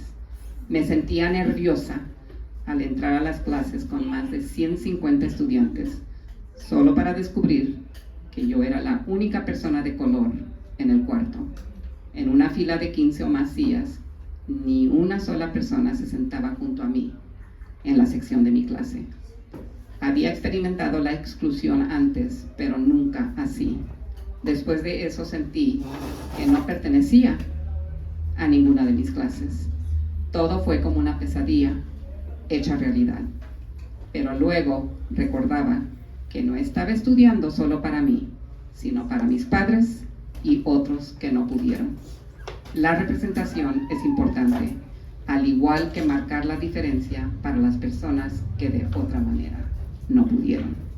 Me sentía nerviosa al entrar a las clases con más de 150 estudiantes, solo para descubrir que yo era la única persona de color en el cuarto. En una fila de 15 o más sillas, ni una sola persona se sentaba junto a mí en la sección de mi clase. Había experimentado la exclusión antes, pero nunca así. Después de eso sentí que no pertenecía a ninguna de mis clases. Todo fue como una pesadilla hecha realidad. Pero luego recordaba que no estaba estudiando solo para mí, sino para mis padres y otros que no pudieron. La representación es importante, al igual que marcar la diferencia para las personas que de otra manera no pudieron.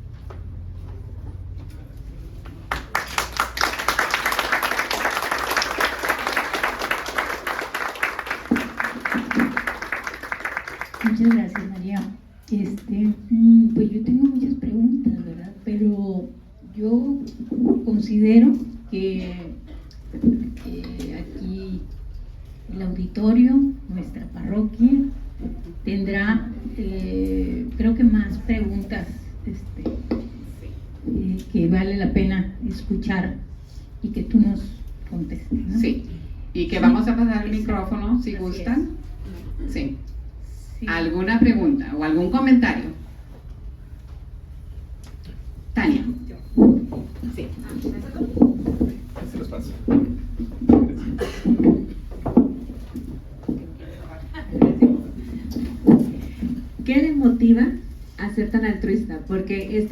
Muchas gracias, María. Pues yo tengo muchas preguntas, ¿verdad? Pero yo considero que aquí el auditorio, nuestra parroquia, tendrá, creo que más preguntas que vale la pena escuchar y que tú nos contestes, ¿no? Sí, y que vamos a pasar el micrófono si gustan. Sí. Sí. ¿Alguna pregunta o algún comentario? Tania. Sí. Se los paso. ¿Qué le motiva a ser tan altruista? Porque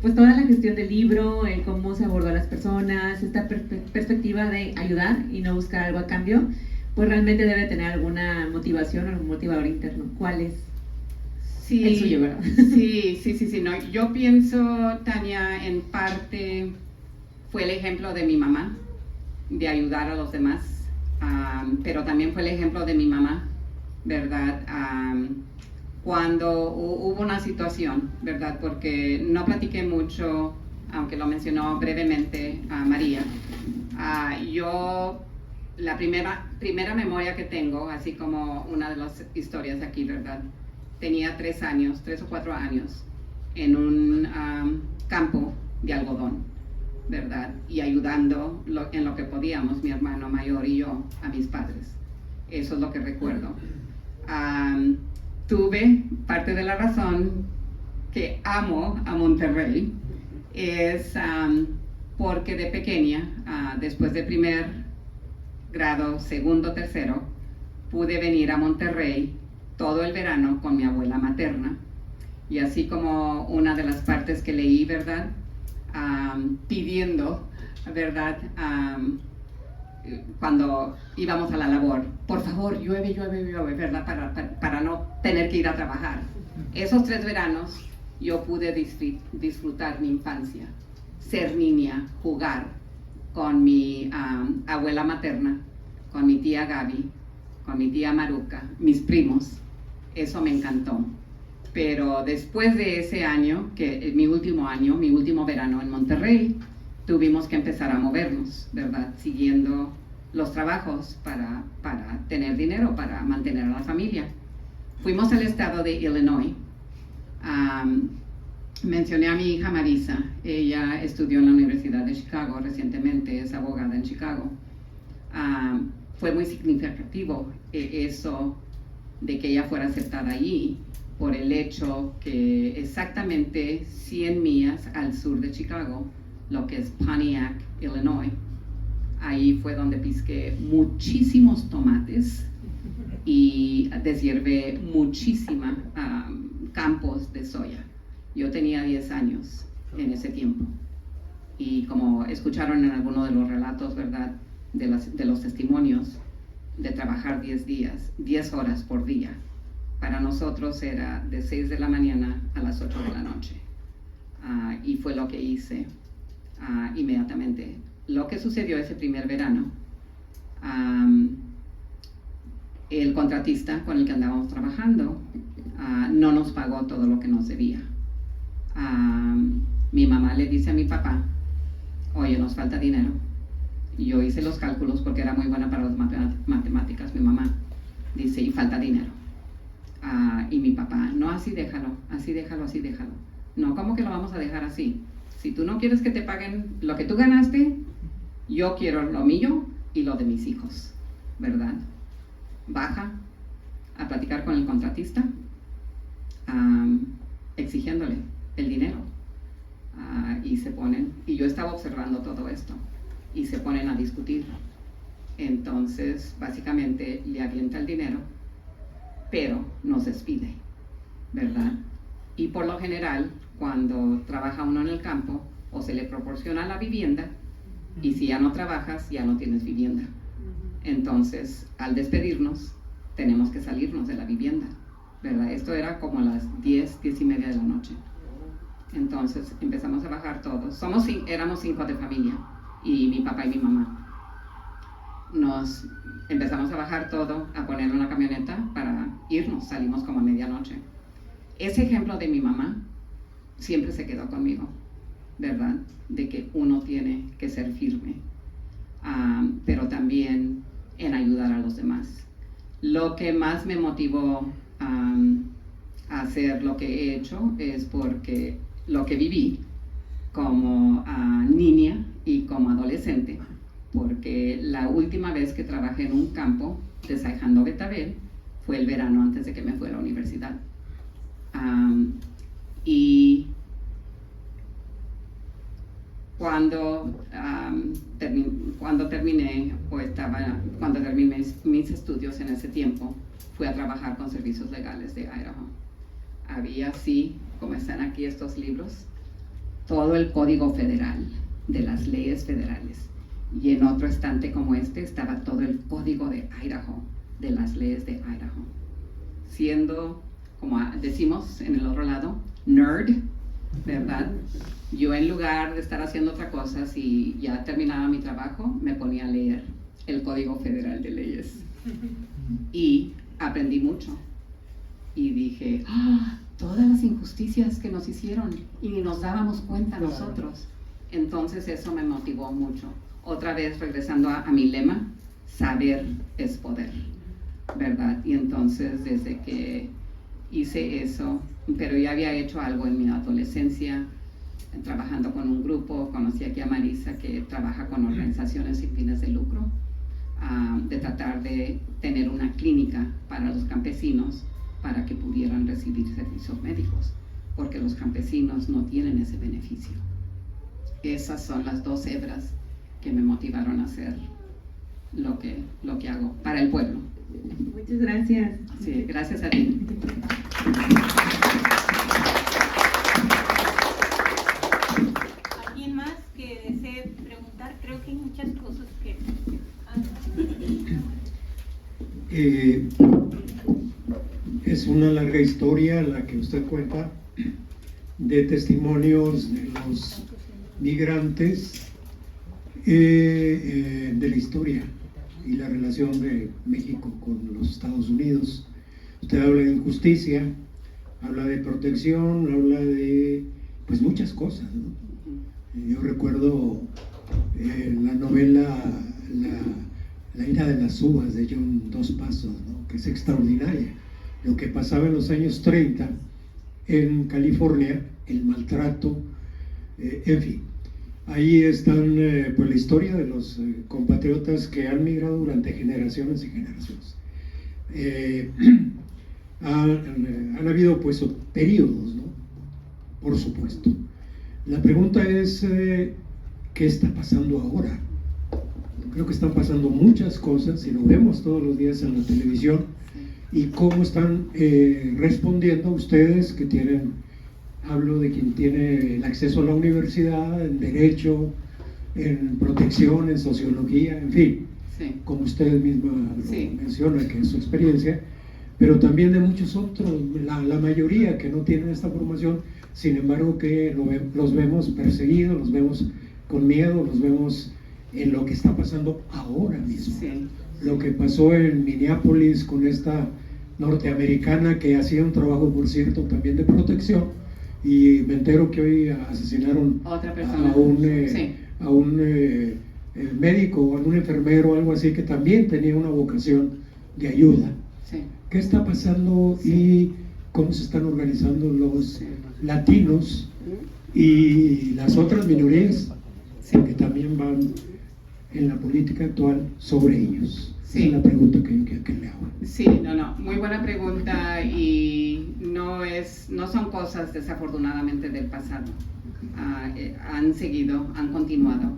pues toda la gestión del libro, el cómo se abordó a las personas, esta perspectiva de ayudar y no buscar algo a cambio, pues realmente debe tener alguna motivación, algún motivador interno. ¿Cuál es? Sí, el suyo, ¿verdad? Sí. No, yo pienso, Tania, en parte fue el ejemplo de mi mamá, de ayudar a los demás, pero también fue el ejemplo de mi mamá, ¿verdad? Cuando hubo una situación, ¿verdad? Porque no platiqué mucho, aunque lo mencionó brevemente a María. Yo, la primera memoria que tengo, así como una de las historias aquí, ¿verdad? Tenía 3 o 4 años. en un campo de algodón, ¿verdad? Y ayudando en lo que podíamos, mi hermano mayor y yo, a mis padres. Eso es lo que recuerdo. Tuve parte de la razón que amo a Monterrey es porque de pequeña, después de primer grado, segundo, tercero, pude venir a Monterrey todo el verano con mi abuela materna. Y así como una de las partes que leí, ¿verdad? Pidiendo, ¿verdad? Cuando íbamos a la labor, por favor, llueve, llueve, llueve, ¿verdad? Para no tener que ir a trabajar. Esos 3 veranos yo pude disfrutar mi infancia, ser niña, jugar con mi abuela materna, con mi tía Gaby, con mi tía Maruca, mis primos. Eso me encantó. Pero después de ese año, que mi último verano en Monterrey, tuvimos que empezar a movernos, ¿verdad? Siguiendo los trabajos para tener dinero, para mantener a la familia. Fuimos al estado de Illinois. Mencioné a mi hija Marisa. Ella estudió en la Universidad de Chicago recientemente, es abogada en Chicago. Fue muy significativo eso de que ella fuera aceptada allí, por el hecho que exactamente 100 millas al sur de Chicago, lo que es Pontiac, Illinois, ahí fue donde pisqué muchísimos tomates y deshiervé muchísimos campos de soya. Yo tenía 10 años en ese tiempo y como escucharon en alguno de los relatos, ¿verdad?, de los testimonios, de trabajar 10 días, 10 horas por día. Para nosotros era de 6 de la mañana a las 8 de la noche. Y fue lo que hice inmediatamente. Lo que sucedió ese primer verano, el contratista con el que andábamos trabajando no nos pagó todo lo que nos debía. Mi mamá le dice a mi papá, oye, nos falta dinero. Y yo hice los cálculos porque era muy buena para las matemáticas, mi mamá. Dice, y falta dinero. Y mi papá, no, así déjalo, así déjalo, así déjalo. No, ¿cómo que lo vamos a dejar así? Si tú no quieres que te paguen lo que tú ganaste, yo quiero lo mío y lo de mis hijos, ¿verdad? Baja a platicar con el contratista, exigiéndole el dinero. Y se ponen, y yo estaba observando todo esto, y se ponen a discutir. Entonces, básicamente, le avienta el dinero, pero nos despide, ¿verdad? Y por lo general, cuando trabaja uno en el campo, o se le proporciona la vivienda, y si ya no trabajas, ya no tienes vivienda. Entonces, al despedirnos, tenemos que salirnos de la vivienda, ¿verdad? Esto era como a las 10, 10 y media de la noche. Entonces, empezamos a bajar todos. Éramos 5 de familia, y mi papá y mi mamá. Nos empezamos a bajar todo, a poner en una camioneta para irnos. Salimos como a medianoche. Ese ejemplo de mi mamá siempre se quedó conmigo, ¿verdad? De que uno tiene que ser firme, pero también en ayudar a los demás. Lo que más me motivó a hacer lo que he hecho es porque lo que viví como niña y como adolescente, porque la última vez que trabajé en un campo desahijando betabel fue el verano antes de que me fui a la universidad. Y cuando terminé mis estudios en ese tiempo, fui a trabajar con Servicios Legales de Idaho. Había, sí, como están aquí estos libros, todo el código federal de las leyes federales. Y en otro estante como este estaba todo el código de Idaho, de las leyes de Idaho. Siendo, como decimos en el otro lado, nerd, ¿verdad? Yo en lugar de estar haciendo otra cosa, si ya terminaba mi trabajo, me ponía a leer el Código Federal de Leyes. Y aprendí mucho. Y dije, todas las injusticias que nos hicieron y ni nos dábamos cuenta nosotros. Entonces eso me motivó mucho. Otra vez regresando a mi lema, saber es poder, ¿verdad? Y entonces desde que hice eso, pero ya había hecho algo en mi adolescencia, trabajando con un grupo. Conocí aquí a Marisa, que trabaja con organizaciones sin fines de lucro, de tratar de tener una clínica para los campesinos para que pudieran recibir servicios médicos, porque los campesinos no tienen ese beneficio. Esas son las dos hebras que me motivaron a hacer lo que hago para el pueblo. Muchas gracias. Sí, gracias a ti. ¿Alguien más que desee preguntar? Creo que hay muchas cosas que... Es una larga historia la que usted cuenta de testimonios de los migrantes de la historia y la relación de México con los Estados Unidos. Usted habla de injusticia, habla de protección, habla de pues muchas cosas, ¿no? Yo recuerdo la novela La ira de las uvas de John Dos Passos, ¿no? Que es extraordinaria. Lo que pasaba en los años 30 en California, el maltrato, en fin. Ahí están pues la historia de los compatriotas que han migrado durante generaciones y generaciones. Han habido pues periodos, ¿no? Por supuesto. La pregunta es, ¿qué está pasando ahora? Creo que están pasando muchas cosas y lo vemos todos los días en la televisión. Y cómo están respondiendo ustedes que tienen, hablo de quien tiene el acceso a la universidad, en derecho, en protección, en sociología, en fin, Sí. como usted misma lo Sí. menciona, que es su experiencia, pero también de muchos otros, la mayoría que no tienen esta formación, sin embargo que los vemos perseguidos, los vemos con miedo, los vemos en lo que está pasando ahora mismo. Sí. Lo que pasó en Minneapolis con esta norteamericana que hacía un trabajo, por cierto, también de protección, y me entero que hoy asesinaron Otra persona. a un médico o a un enfermero o algo así que también tenía una vocación de ayuda. Sí. ¿Qué está pasando y cómo se están organizando los latinos y las otras minorías que también van en la política actual sobre ellos? Sí. Esa es la pregunta que le hago. Sí, muy buena pregunta, y no son cosas desafortunadamente del pasado. Han seguido, han continuado.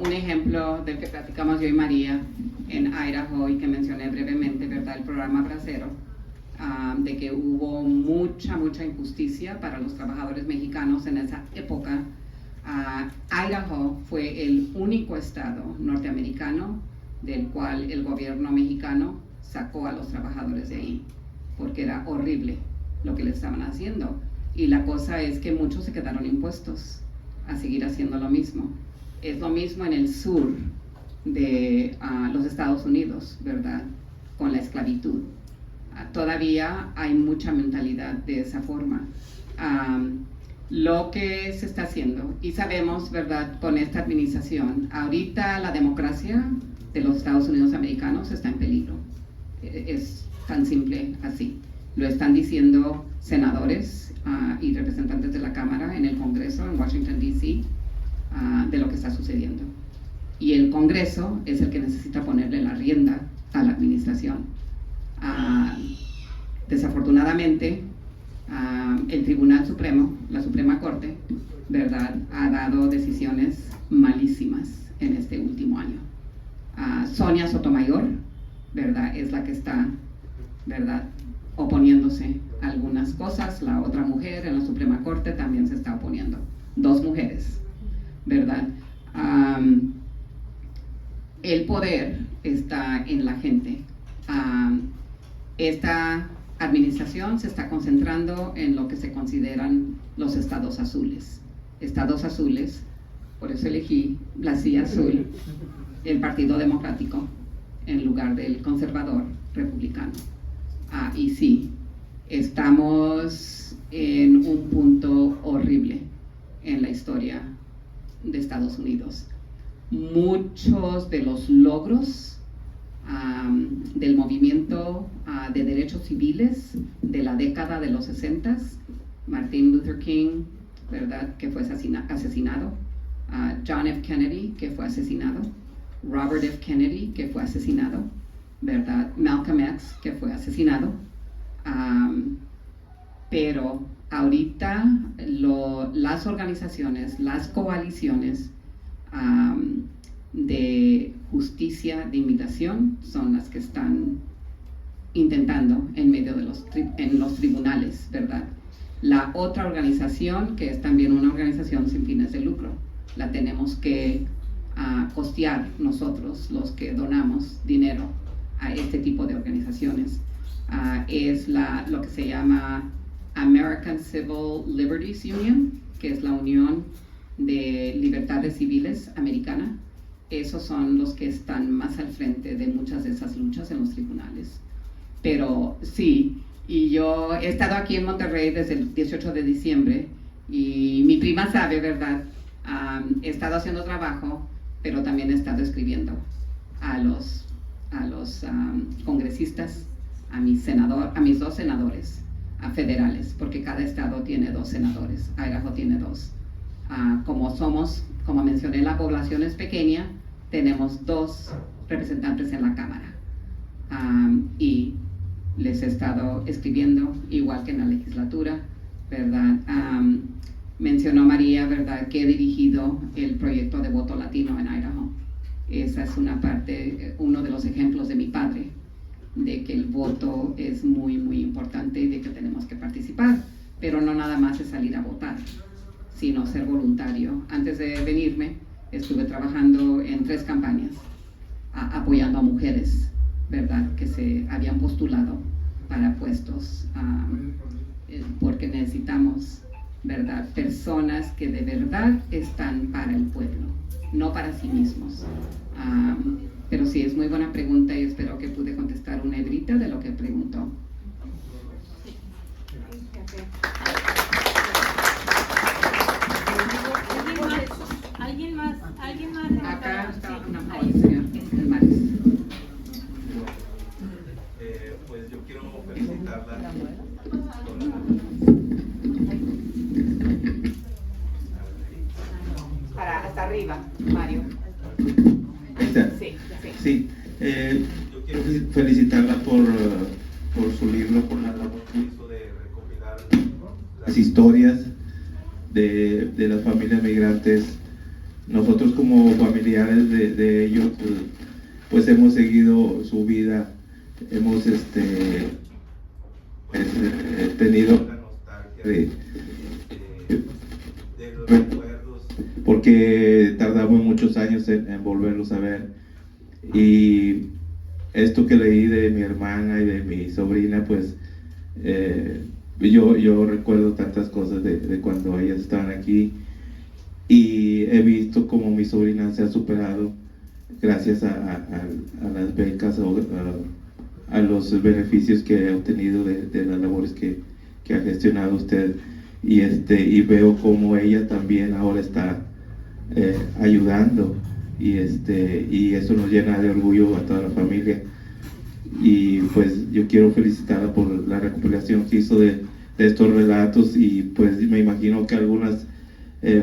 Un ejemplo del que platicamos yo y María en Idaho y que mencioné brevemente, ¿verdad? El programa Bracero, de que hubo mucha injusticia para los trabajadores mexicanos en esa época. Idaho fue el único estado norteamericano del cual el gobierno mexicano sacó a los trabajadores de ahí, porque era horrible lo que le estaban haciendo. Y la cosa es que muchos se quedaron impuestos a seguir haciendo lo mismo. Es lo mismo en el sur de los Estados Unidos, ¿verdad? Con la esclavitud. Todavía hay mucha mentalidad de esa forma. Lo que se está haciendo, y sabemos, ¿verdad?, con esta administración, ahorita la democracia de los Estados Unidos americanos está en peligro. Es tan simple así. Lo están diciendo senadores y representantes de la Cámara en el Congreso en Washington, D.C., de lo que está sucediendo. Y el Congreso es el que necesita ponerle la rienda a la administración. Desafortunadamente, el Tribunal Supremo, la Suprema Corte, ¿verdad?, ha dado decisiones malísimas en este último año. Sonia Sotomayor, ¿verdad?, es la que está, ¿verdad?, oponiéndose a algunas cosas. La otra mujer en la Suprema Corte también se está oponiendo. 2 mujeres, ¿verdad? El poder está en la gente. Esta administración se está concentrando en lo que se consideran los estados azules. Estados azules, por eso elegí la silla azul, el Partido Democrático, en lugar del conservador republicano. Y sí, estamos en un punto horrible en la historia de Estados Unidos. Muchos de los logros del movimiento de derechos civiles de la década de los 60, Martin Luther King, ¿verdad?, que fue asesinado, John F. Kennedy, que fue asesinado, Robert F. Kennedy, que fue asesinado, ¿verdad?, Malcolm X, que fue asesinado, pero ahorita las organizaciones, las coaliciones de justicia de inmigración son las que están intentando en medio de en los tribunales, ¿verdad? La otra organización, que es también una organización sin fines de lucro, la tenemos que costear nosotros, los que donamos dinero a este tipo de organizaciones. Es lo que se llama American Civil Liberties Union, que es la Unión de Libertades Civiles Americana. Esos son los que están más al frente de muchas de esas luchas en los tribunales. Pero sí, y yo he estado aquí en Monterrey desde el 18 de diciembre y mi prima sabe, ¿verdad? He estado haciendo trabajo, pero también he estado escribiendo a los congresistas, a mis dos senadores federales, porque cada estado tiene 2 senadores, Idaho tiene 2. Como mencioné, la población es pequeña, tenemos 2 representantes en la Cámara. Y les he estado escribiendo, igual que en la legislatura, ¿verdad? Mencionó María, ¿verdad?, que he dirigido el proyecto de voto latino en Idaho. Esa es uno de los ejemplos de mi padre, de que el voto es muy, muy importante y de que tenemos que participar, pero no nada más es salir a votar, sino ser voluntario. Antes de venirme, estuve trabajando en 3 campañas, apoyando a mujeres, ¿verdad?, que se habían postulado para puestos, porque necesitamos, ¿verdad?, personas que de verdad están para el pueblo, no para sí mismos. Pero sí, es muy buena pregunta y espero que pude contestar una hebrita de lo que preguntó. ¿Alguien más? Acá está el señor Mares. Pues yo quiero felicitarla. Hasta arriba, Mario. Sí. Yo quiero felicitarla por su libro, por la labor que hizo de recopilar las historias de las familias migrantes. Nosotros como familiares de ellos, pues hemos seguido su vida, hemos tenido la nostalgia de los recuerdos, porque tardamos muchos años en volverlos a ver. Y esto que leí de mi hermana y de mi sobrina, pues yo recuerdo tantas cosas de cuando ellas estaban aquí, y he visto cómo mi sobrina se ha superado gracias a las becas o a los beneficios que ha obtenido de las labores que ha gestionado usted, y veo cómo ella también ahora está ayudando, y eso nos llena de orgullo a toda la familia. Y pues yo quiero felicitarla por la recopilación que hizo de estos relatos, y pues me imagino que algunas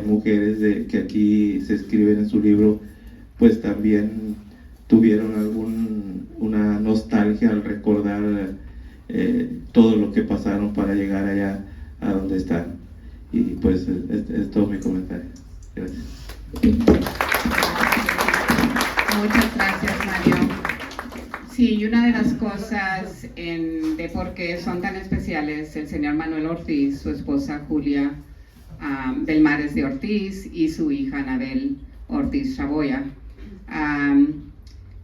mujeres que aquí se escriben en su libro pues también tuvieron una nostalgia al recordar todo lo que pasaron para llegar allá a donde están. Y pues es todo mi comentario. Gracias. Muchas gracias, Mario. Sí, y una de las cosas de por qué son tan especiales el señor Manuel Ortiz, su esposa Julia Belmares de Ortiz y su hija Anabel Ortiz Chaboya.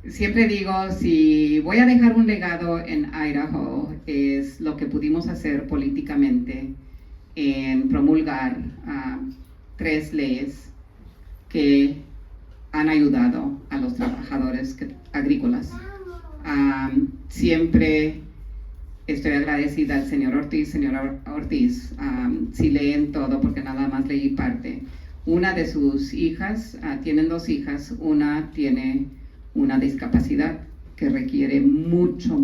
Siempre digo, si voy a dejar un legado en Idaho, es lo que pudimos hacer políticamente en promulgar 3 leyes que han ayudado a los trabajadores agrícolas. Siempre estoy agradecida al señor Ortiz. Señora Ortiz, si leen todo, porque nada más leí parte. Una de sus hijas, tienen 2 hijas, una tiene una discapacidad que requiere mucho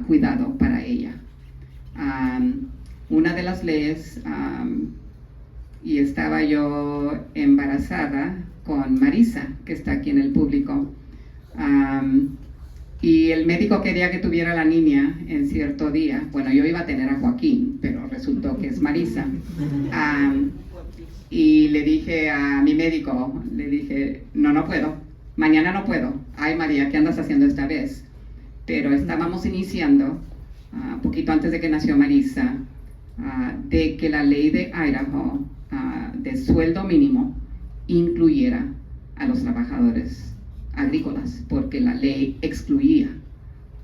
cuidado para ella. Una de las leyes, y estaba yo embarazada con Marisa, que está aquí en el público, y el médico quería que tuviera la niña en cierto día. Bueno, yo iba a tener a Joaquín, pero resultó que es Marisa. Y le dije a mi médico, le dije, no puedo, mañana no puedo. Ay, María, ¿qué andas haciendo esta vez? Pero estábamos iniciando, poquito antes de que nació Marisa, de que la ley de Idaho de sueldo mínimo incluyera a los trabajadores agrícolas, porque la ley excluía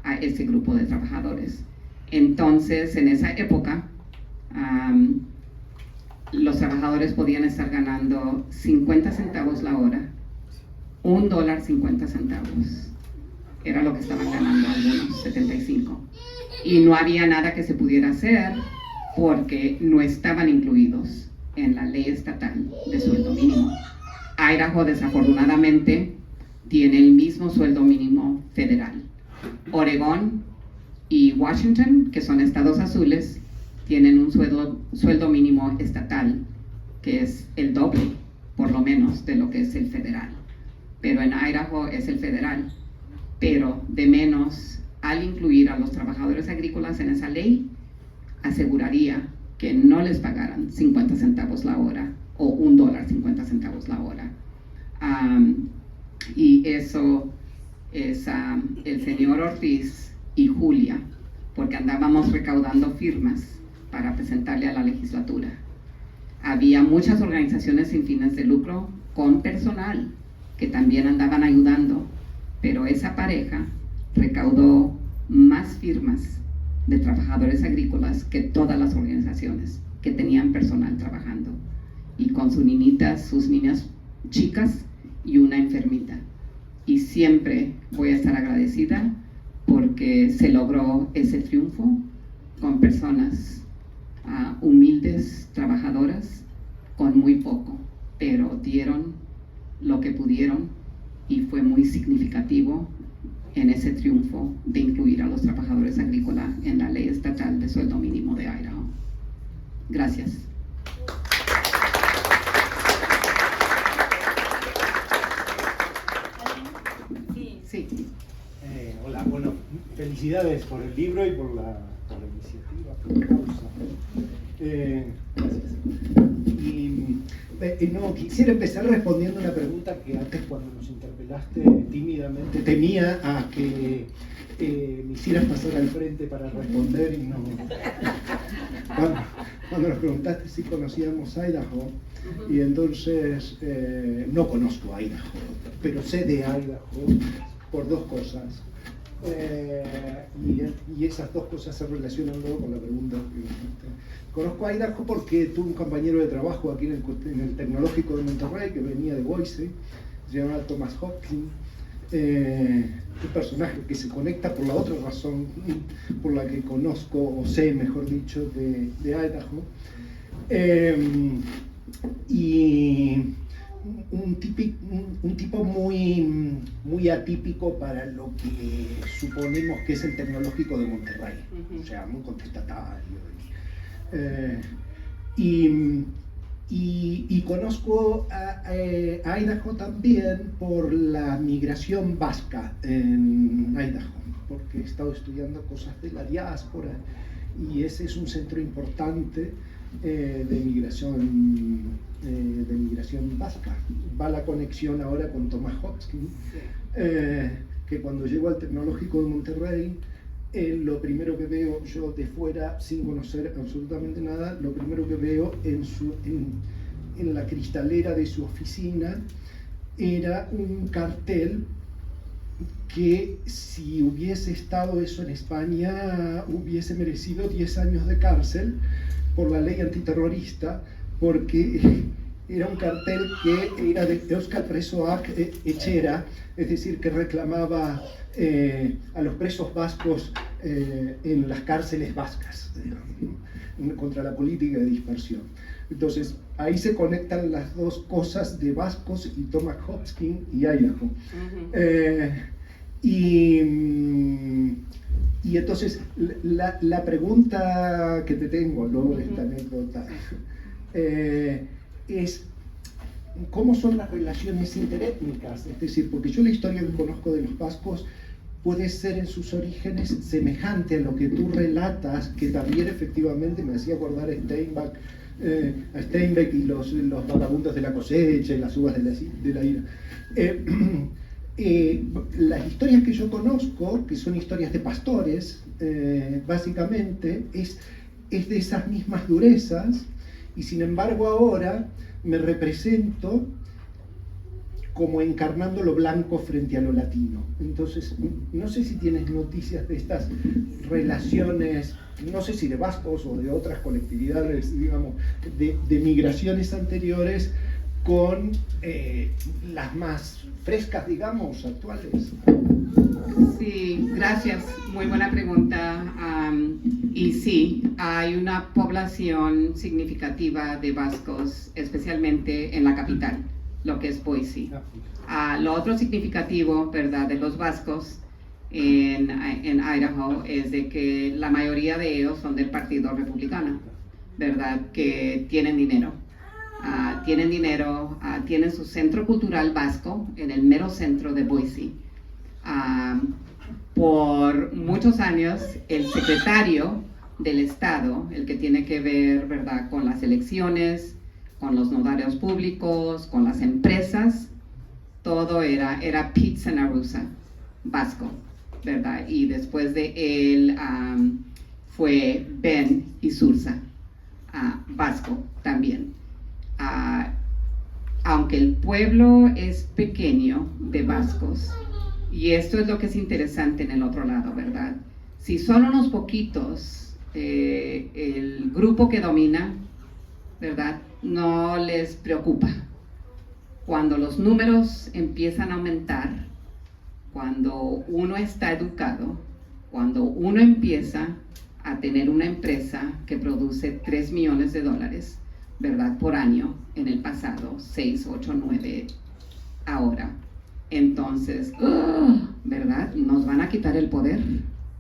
a ese grupo de trabajadores. Entonces, en esa época, los trabajadores podían estar ganando 50 centavos la hora, $1.50. Era lo que estaban ganando algunos, 75. Y no había nada que se pudiera hacer porque no estaban incluidos en la ley estatal de sueldo mínimo. Idaho, desafortunadamente, tiene el mismo sueldo mínimo federal. Oregón y Washington, que son estados azules, tienen un sueldo mínimo estatal que es el doble, por lo menos, de lo que es el federal. Pero en Idaho es el federal. Pero de menos, al incluir a los trabajadores agrícolas en esa ley, aseguraría que no les pagaran 50 centavos la hora o $1.50 la hora. Y eso es el señor Ortiz y Julia, porque andábamos recaudando firmas para presentarle a la legislatura. Había muchas organizaciones sin fines de lucro con personal que también andaban ayudando, pero esa pareja recaudó más firmas de trabajadores agrícolas que todas las organizaciones que tenían personal trabajando, y con sus niñas chicas y una enfermita. Y siempre voy a estar agradecida porque se logró ese triunfo con personas humildes, trabajadoras, con muy poco, pero dieron lo que pudieron y fue muy significativo en ese triunfo de incluir a los trabajadores agrícolas en la ley estatal de sueldo mínimo de Idaho. Gracias. Sí. Hola, bueno, felicidades por el libro y por la iniciativa, por la causa. Gracias. No, quisiera empezar respondiendo una pregunta que antes, cuando nos interpelaste tímidamente, temía a que me hicieras pasar al frente para responder y no. Cuando nos preguntaste si conocíamos Idaho, y entonces no conozco Idaho, pero sé de Idaho por dos cosas. Y esas dos cosas se relacionan luego con la pregunta que me hiciste. Conozco a Idaho porque tuve un compañero de trabajo aquí en el Tecnológico de Monterrey que venía de Boise, se llamaba Thomas Hopkins, un personaje que se conecta por la otra razón por la que conozco, o sé, mejor dicho, de Idaho. Y un tipo muy atípico para lo que suponemos que es el Tecnológico de Monterrey, o sea, muy contestatario. Y conozco a Idaho también por la migración vasca en Idaho, porque he estado estudiando cosas de la diáspora y ese es un centro importante de migración vasca. Va la conexión ahora con Thomas Hopkins, que cuando llego al Tecnológico de Monterrey, lo primero que veo yo de fuera, sin conocer absolutamente nada, lo primero que veo en la cristalera de su oficina era un cartel que, si hubiese estado eso en España, hubiese merecido 10 años de cárcel por la ley antiterrorista, porque era un cartel que era de Euskal Presoak Etxera, es decir, que reclamaba a los presos vascos en las cárceles vascas, digamos, contra la política de dispersión. Entonces, ahí se conectan las dos cosas de vascos y Thomas Hopkins y Idaho. Y entonces, la pregunta que te tengo, luego de esta anécdota, es ¿cómo son las relaciones interétnicas? Es decir, porque yo la historia que conozco de los vascos puede ser en sus orígenes semejante a lo que tú relatas, que también efectivamente me hacía acordar a Steinbeck y los vagabundos de la cosecha y las uvas de la ira. Las historias que yo conozco, que son historias de pastores, básicamente, es de esas mismas durezas, y sin embargo ahora me represento como encarnando lo blanco frente a lo latino. Entonces, no sé si tienes noticias de estas relaciones, no sé si de vascos o de otras colectividades, digamos, de migraciones anteriores con las más frescas, digamos, actuales. Sí, gracias. Muy buena pregunta. Y sí, hay una población significativa de vascos, especialmente en la capital, lo que es Boise. Lo otro significativo, ¿verdad?, de los vascos en Idaho es de que la mayoría de ellos son del Partido Republicano, ¿verdad?, que tienen dinero. Tienen su centro cultural vasco en el mero centro de Boise. Por muchos años, el secretario del Estado, el que tiene que ver, ¿verdad?, con las elecciones, con los notarios públicos, con las empresas, todo era Pete Senarusa, vasco, ¿verdad? Y después de él fue Ben Isurza, vasco también. Aunque el pueblo es pequeño de vascos, y esto es lo que es interesante en el otro lado, ¿verdad? Si son unos poquitos, el grupo que domina, ¿verdad?, no les preocupa. Cuando los números empiezan a aumentar, cuando uno está educado, cuando uno empieza a tener una empresa que produce $3 millones, ¿verdad?, por año, en el pasado, 6, 8, 9, ahora. Entonces, ¿verdad?, nos van a quitar el poder,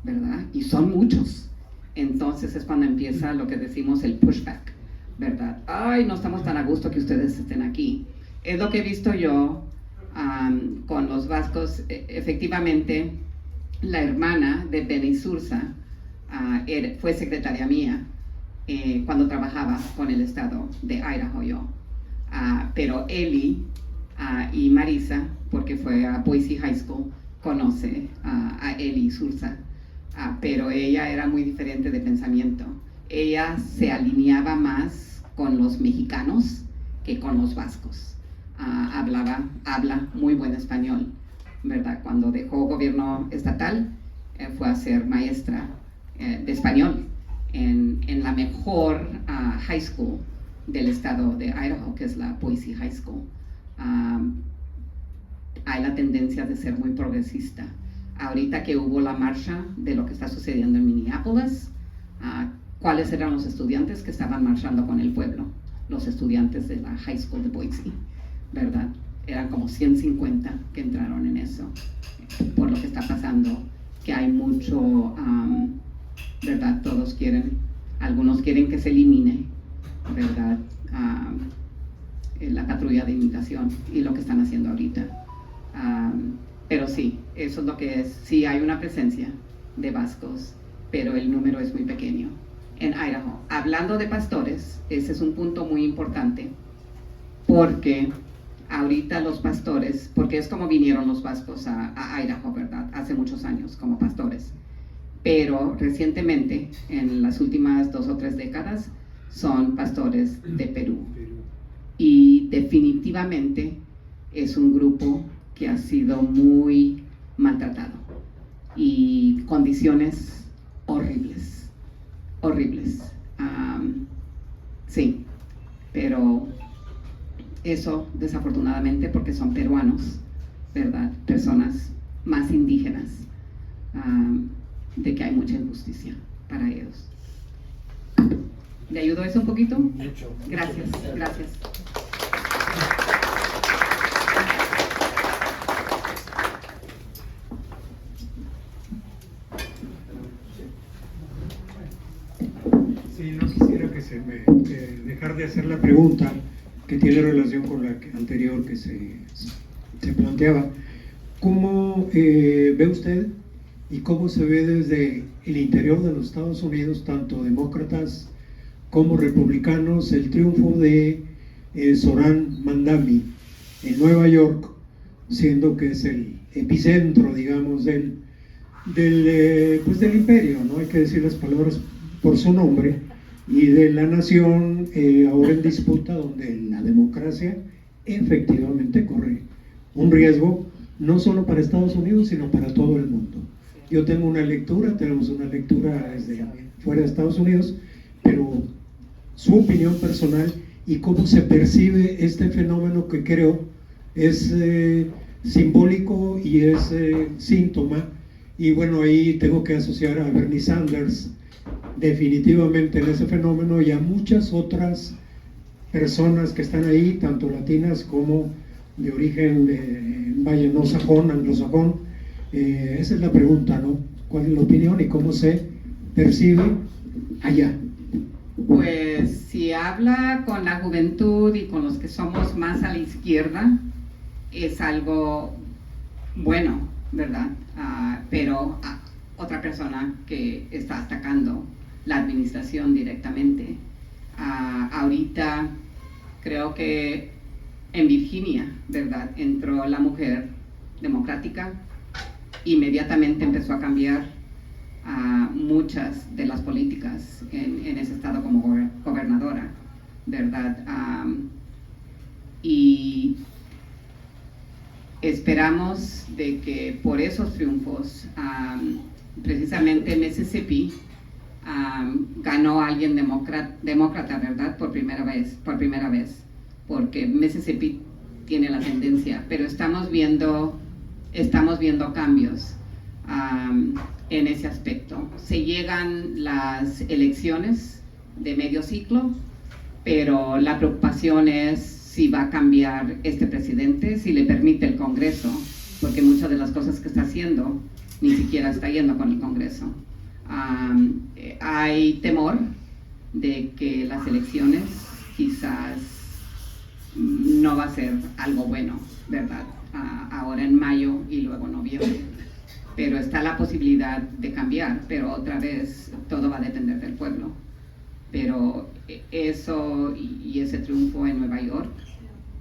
¿verdad? Y son muchos. Entonces es cuando empieza lo que decimos el pushback, ¿verdad? Ay, no estamos tan a gusto que ustedes estén aquí. Es lo que he visto yo con los vascos. Efectivamente, la hermana de Ben Isurza fue secretaria mía cuando trabajaba con el estado de Idaho yo. Pero Eli y Marisa, porque fue a Boise High School, conoce a Eli Isurza, pero ella era muy diferente de pensamiento. Ella se alineaba más con los mexicanos que con los vascos. Habla muy buen español, ¿verdad? Cuando dejó gobierno estatal, fue a ser maestra de español en la mejor high school del estado de Idaho, que es la Boise High School. Hay la tendencia de ser muy progresista. Ahorita que hubo la marcha de lo que está sucediendo en Minneapolis, ¿cuáles eran los estudiantes que estaban marchando con el pueblo? Los estudiantes de la high school de Boise, ¿verdad? Eran como 150 que entraron en eso, por lo que está pasando, que hay mucho, ¿verdad? Todos quieren, algunos quieren que se elimine, ¿verdad?, la patrulla de inmigración y lo que están haciendo ahorita. Pero sí, eso es lo que es. Sí hay una presencia de vascos, pero el número es muy pequeño. En Idaho, hablando de pastores, ese es un punto muy importante, porque ahorita los pastores, porque es como vinieron los vascos a Idaho, ¿verdad?, hace muchos años como pastores, pero recientemente, en las últimas 2 o 3 décadas, son pastores de Perú. Y definitivamente es un grupo que ha sido muy maltratado y condiciones horribles. Sí, pero eso desafortunadamente, porque son peruanos, ¿verdad?, personas más indígenas, de que hay mucha injusticia para ellos. ¿Le ayudó eso un poquito? Mucho. Gracias. dejar de hacer la pregunta que tiene relación con la anterior que se planteaba. ¿Cómo ve usted y cómo se ve desde el interior de los Estados Unidos, tanto demócratas como republicanos, el triunfo de Zohran Mamdani en Nueva York, siendo que es el epicentro, digamos, del imperio, ¿no? Hay que decir las palabras por su nombre, y de la nación ahora en disputa, donde la democracia efectivamente corre un riesgo no solo para Estados Unidos, sino para todo el mundo. Yo tengo una lectura, tenemos una lectura desde fuera de Estados Unidos, pero su opinión personal y cómo se percibe este fenómeno, que creo es simbólico y es síntoma. Y bueno, ahí tengo que asociar a Bernie Sanders definitivamente en ese fenómeno, y a muchas otras personas que están ahí, tanto latinas como de origen anglosajón. Esa es la pregunta, ¿no? ¿Cuál es la opinión y cómo se percibe allá? Pues si habla con la juventud y con los que somos más a la izquierda, es algo bueno, ¿verdad? Pero otra persona que está atacando la administración directamente. Ahorita creo que en Virginia, ¿verdad?, entró la mujer democrática, inmediatamente empezó a cambiar muchas de las políticas en ese estado como gobernadora, ¿verdad? Y esperamos de que por esos triunfos, precisamente Mississippi ganó a alguien demócrata, ¿verdad?, por primera vez, porque Mississippi tiene la tendencia, pero estamos viendo cambios en ese aspecto. Se llegan las elecciones de medio ciclo, pero la preocupación es si va a cambiar este presidente, si le permite el Congreso, porque muchas de las cosas que está haciendo ni siquiera está yendo con el Congreso. Hay temor de que las elecciones quizás no va a ser algo bueno, ¿verdad? Ahora en mayo y luego en noviembre. Pero está la posibilidad de cambiar, pero otra vez todo va a depender del pueblo. Pero eso y ese triunfo en Nueva York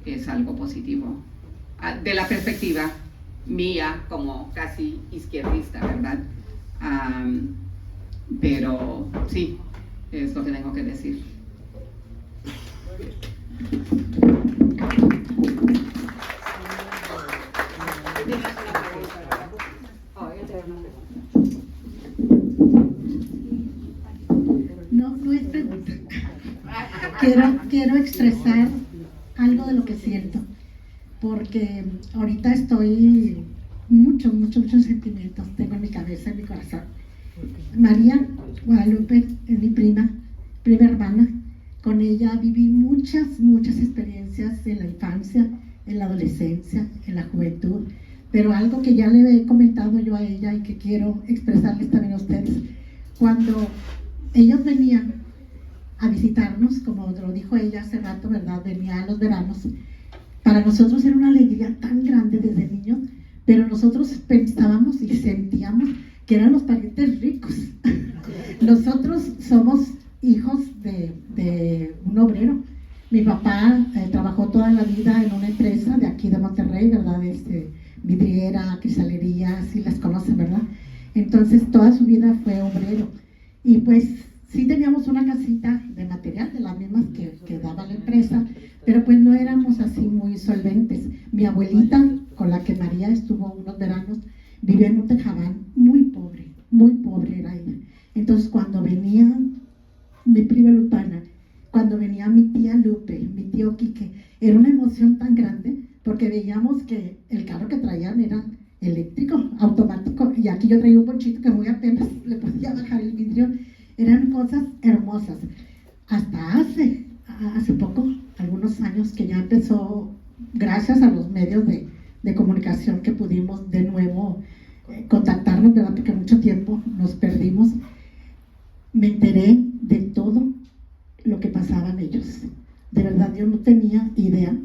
es algo positivo. De la perspectiva mía como casi izquierdista, ¿verdad? Pero sí, es lo que tengo que decir. No es pregunta. Quiero expresar algo de lo que siento, porque ahorita estoy muchos sentimientos tengo en mi cabeza, en mi corazón. María Guadalupe es mi prima hermana. Con ella viví muchas experiencias en la infancia, en la adolescencia, en la juventud, pero algo que ya le he comentado yo a ella y que quiero expresarles también a ustedes: cuando ellos venían a visitarnos, como lo dijo ella hace rato, ¿verdad?, venía a los veranos, para nosotros era una alegría tan grande desde niños, pero nosotros pensábamos y sentíamos que eran los parientes ricos. Nosotros somos hijos de un obrero. Mi papá trabajó toda la vida en una empresa de aquí de Monterrey, ¿verdad?, vidriera, cristalería, así las conocen, ¿verdad? Entonces toda su vida fue obrero. Y pues sí teníamos una casita de material, de las mismas que daba la empresa, pero pues no éramos así muy solventes. Mi abuelita, con la que María estuvo unos veranos, vivía en un tejabán muy pobre era ella. Entonces cuando venía mi prima Lupana, cuando venía mi tía Lupe, mi tío Quique, era una emoción tan grande, porque veíamos que el carro que traían era eléctrico, automático, y aquí yo traía un ponchito que muy apenas le podía bajar el vidrio. Eran cosas hermosas. Hasta hace poco, algunos años, que ya empezó, gracias a los medios de comunicación, que pudimos de nuevo contactarnos, ¿verdad?, porque mucho tiempo nos perdimos. Me enteré de todo lo que pasó ellos. De verdad, yo no tenía idea.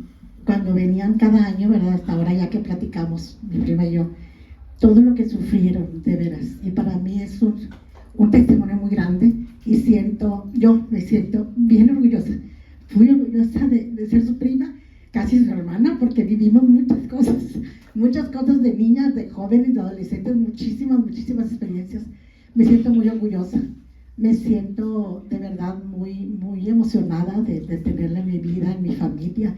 Cuando venían cada año, ¿verdad? Hasta ahora ya que platicamos, mi prima y yo, todo lo que sufrieron, de veras. Y para mí es un testimonio muy grande y yo me siento bien orgullosa. Fui orgullosa de ser su prima, casi su hermana, porque vivimos muchas cosas de niñas, de jóvenes, de adolescentes, muchísimas experiencias. Me siento muy orgullosa, me siento de verdad muy emocionada de tenerla en mi vida, en mi familia,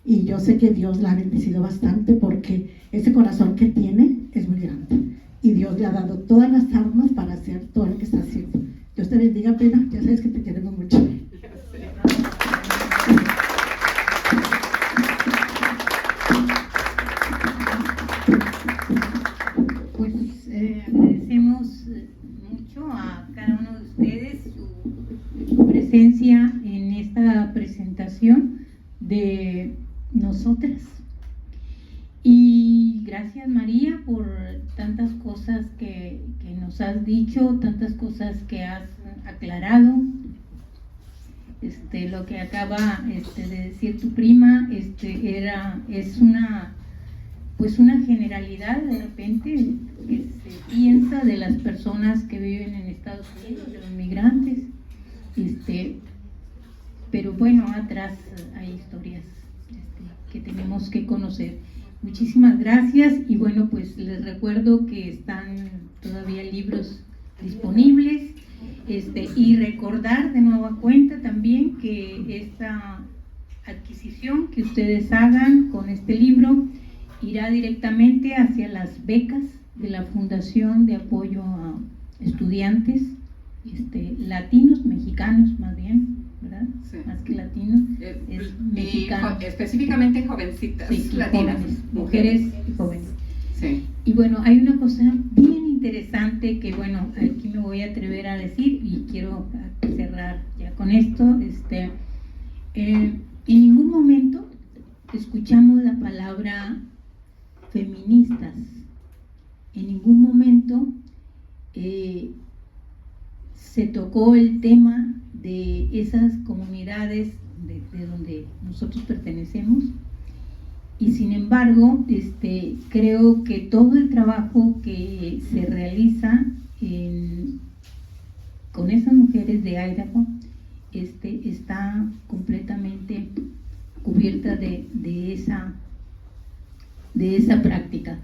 y yo sé que Dios la ha bendecido bastante porque ese corazón que tiene es muy grande y Dios le ha dado todas las armas para hacer todo lo que está haciendo. Dios te bendiga, prima, ya sabes que te queremos mucho. Pues agradecemos mucho a cada uno de ustedes su presencia en esta presentación de nosotras. Y gracias, María, por tantas cosas que nos has dicho, tantas cosas que has aclarado. Lo que acaba de decir tu prima es una generalidad de repente que se piensa de las personas que viven en Estados Unidos, de los migrantes, pero bueno, atrás hay historias que tenemos que conocer. Muchísimas gracias y bueno, pues les recuerdo que están todavía libros disponibles y recordar de nueva cuenta también que esta adquisición que ustedes hagan con este libro irá directamente hacia las becas de la Fundación de Apoyo a Estudiantes latinos, mexicanos más bien, ¿verdad? Sí. Más que latinos, es mexicano. Específicamente jovencitas, sí, latinas. Jóvenes, mujeres y jóvenes. Sí. Y bueno, hay una cosa bien interesante que bueno, aquí me voy a atrever a decir y quiero cerrar ya con esto. En ningún momento escuchamos la palabra feministas. En ningún momento se tocó el tema de esas comunidades de donde nosotros pertenecemos. Y sin embargo, creo que todo el trabajo que se realiza con esas mujeres de Idaho está completamente cubierta de esa práctica.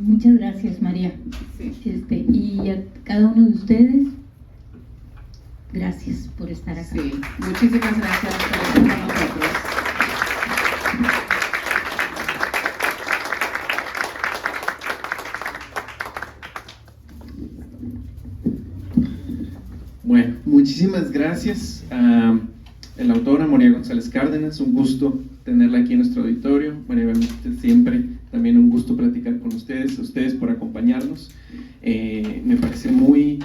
Muchas gracias, María. Sí. Y a cada uno de ustedes, gracias por estar acá. Sí, muchísimas gracias por estar con nosotros. Bueno, muchísimas gracias a la autora María González Cárdenas, un gusto tenerla aquí en nuestro auditorio. María Benítez, siempre también un gusto platicar con ustedes, a ustedes por acompañarnos. Me parece muy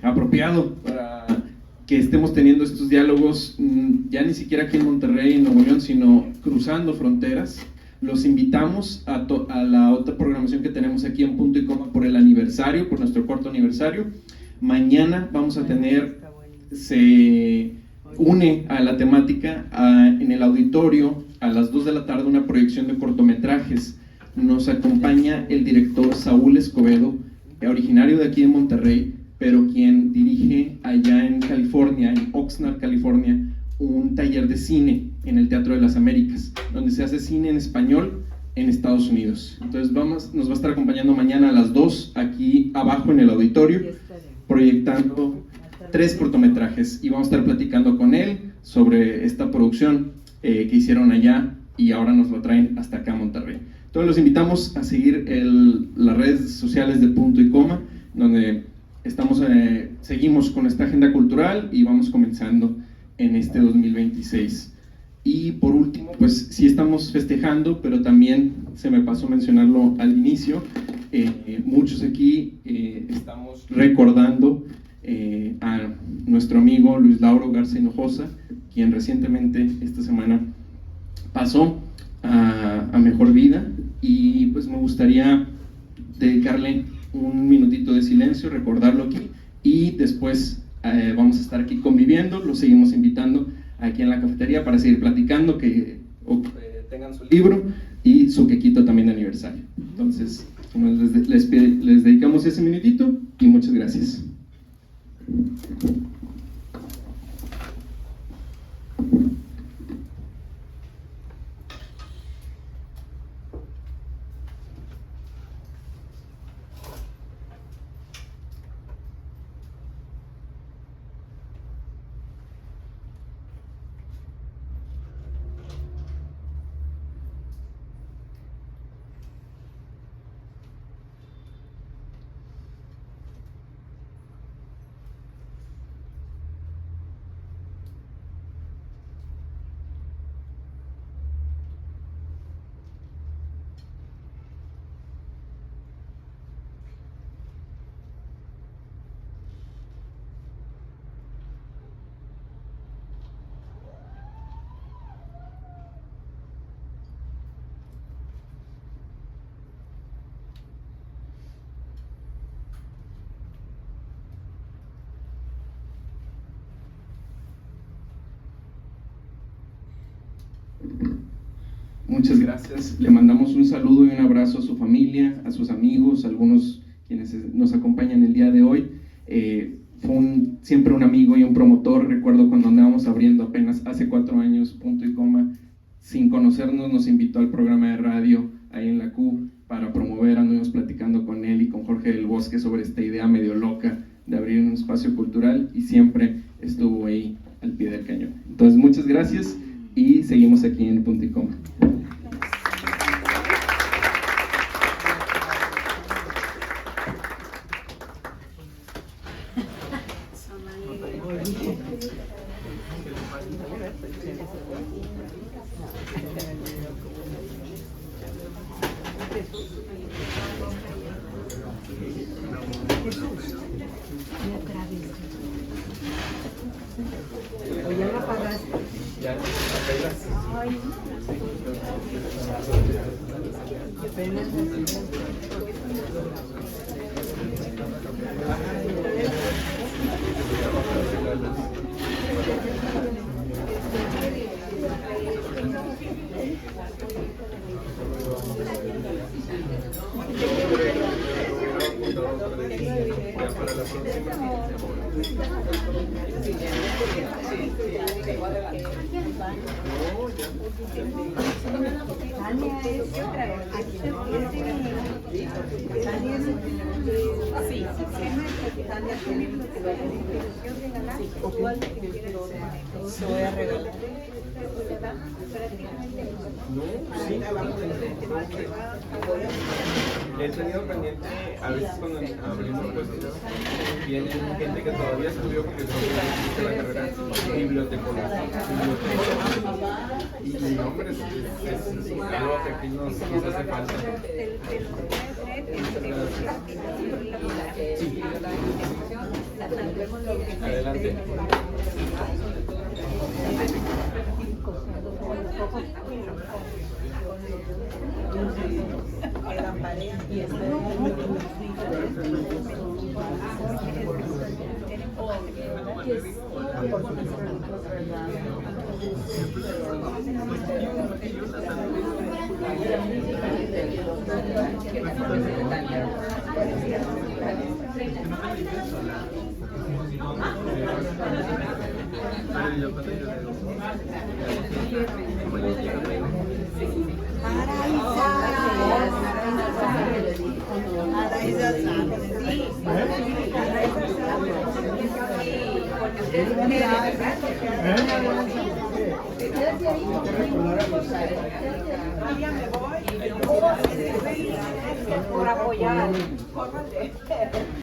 apropiado para que estemos teniendo estos diálogos, ya ni siquiera aquí en Monterrey, en Nuevo León, sino cruzando fronteras. Los invitamos a la otra programación que tenemos aquí en Punto y Coma por el aniversario, por nuestro cuarto aniversario. Mañana vamos a tener, se une a la temática en el auditorio a las 2 de la tarde una proyección de cortometrajes. Nos acompaña el director Saúl Escobedo, originario de aquí de Monterrey, pero quien dirige allá en California, en Oxnard, California, un taller de cine en el Teatro de las Américas, donde se hace cine en español en Estados Unidos. Entonces nos va a estar acompañando mañana a las 2 aquí abajo en el auditorio, proyectando 3 cortometrajes, y vamos a estar platicando con él sobre esta producción que hicieron allá y ahora nos lo traen hasta acá a Monterrey. Entonces los invitamos a seguir las redes sociales de Punto y Coma, donde seguimos con esta agenda cultural y vamos comenzando en este 2026. Y por último, pues sí estamos festejando, pero también se me pasó mencionarlo al inicio, muchos aquí estamos recordando a nuestro amigo Luis Lauro Garza Hinojosa, quien recientemente esta semana pasó a mejor vida, y pues me gustaría dedicarle un minutito de silencio, recordarlo aquí, y después vamos a estar aquí conviviendo, los seguimos invitando aquí en la cafetería para seguir platicando, que tengan su libro y su quequito también de aniversario. Entonces, les dedicamos ese minutito y muchas gracias. Muchas gracias. Le mandamos un saludo y un abrazo a su familia, a sus amigos, a algunos quienes nos acompañan el día de hoy. Fue siempre un amigo y un promotor. Recuerdo cuando andábamos abriendo apenas hace 4 años, Punto y Coma, sin conocernos, nos invitó al programa de radio ahí en la Q para promover. Anduvimos platicando con él y con Jorge del Bosque sobre esta idea medio loca de abrir un espacio cultural y siempre estuvo ahí al pie del cañón. Entonces, muchas gracias y seguimos aquí en Punto y Coma. He tenido pendiente, a veces cuando abrimos puestos, vienen gente que todavía estudió porque creo que la carrera bibliotecología. Y no, hombre, es algo que aquí nos hace falta. Sí. Adelante. Por apoyar.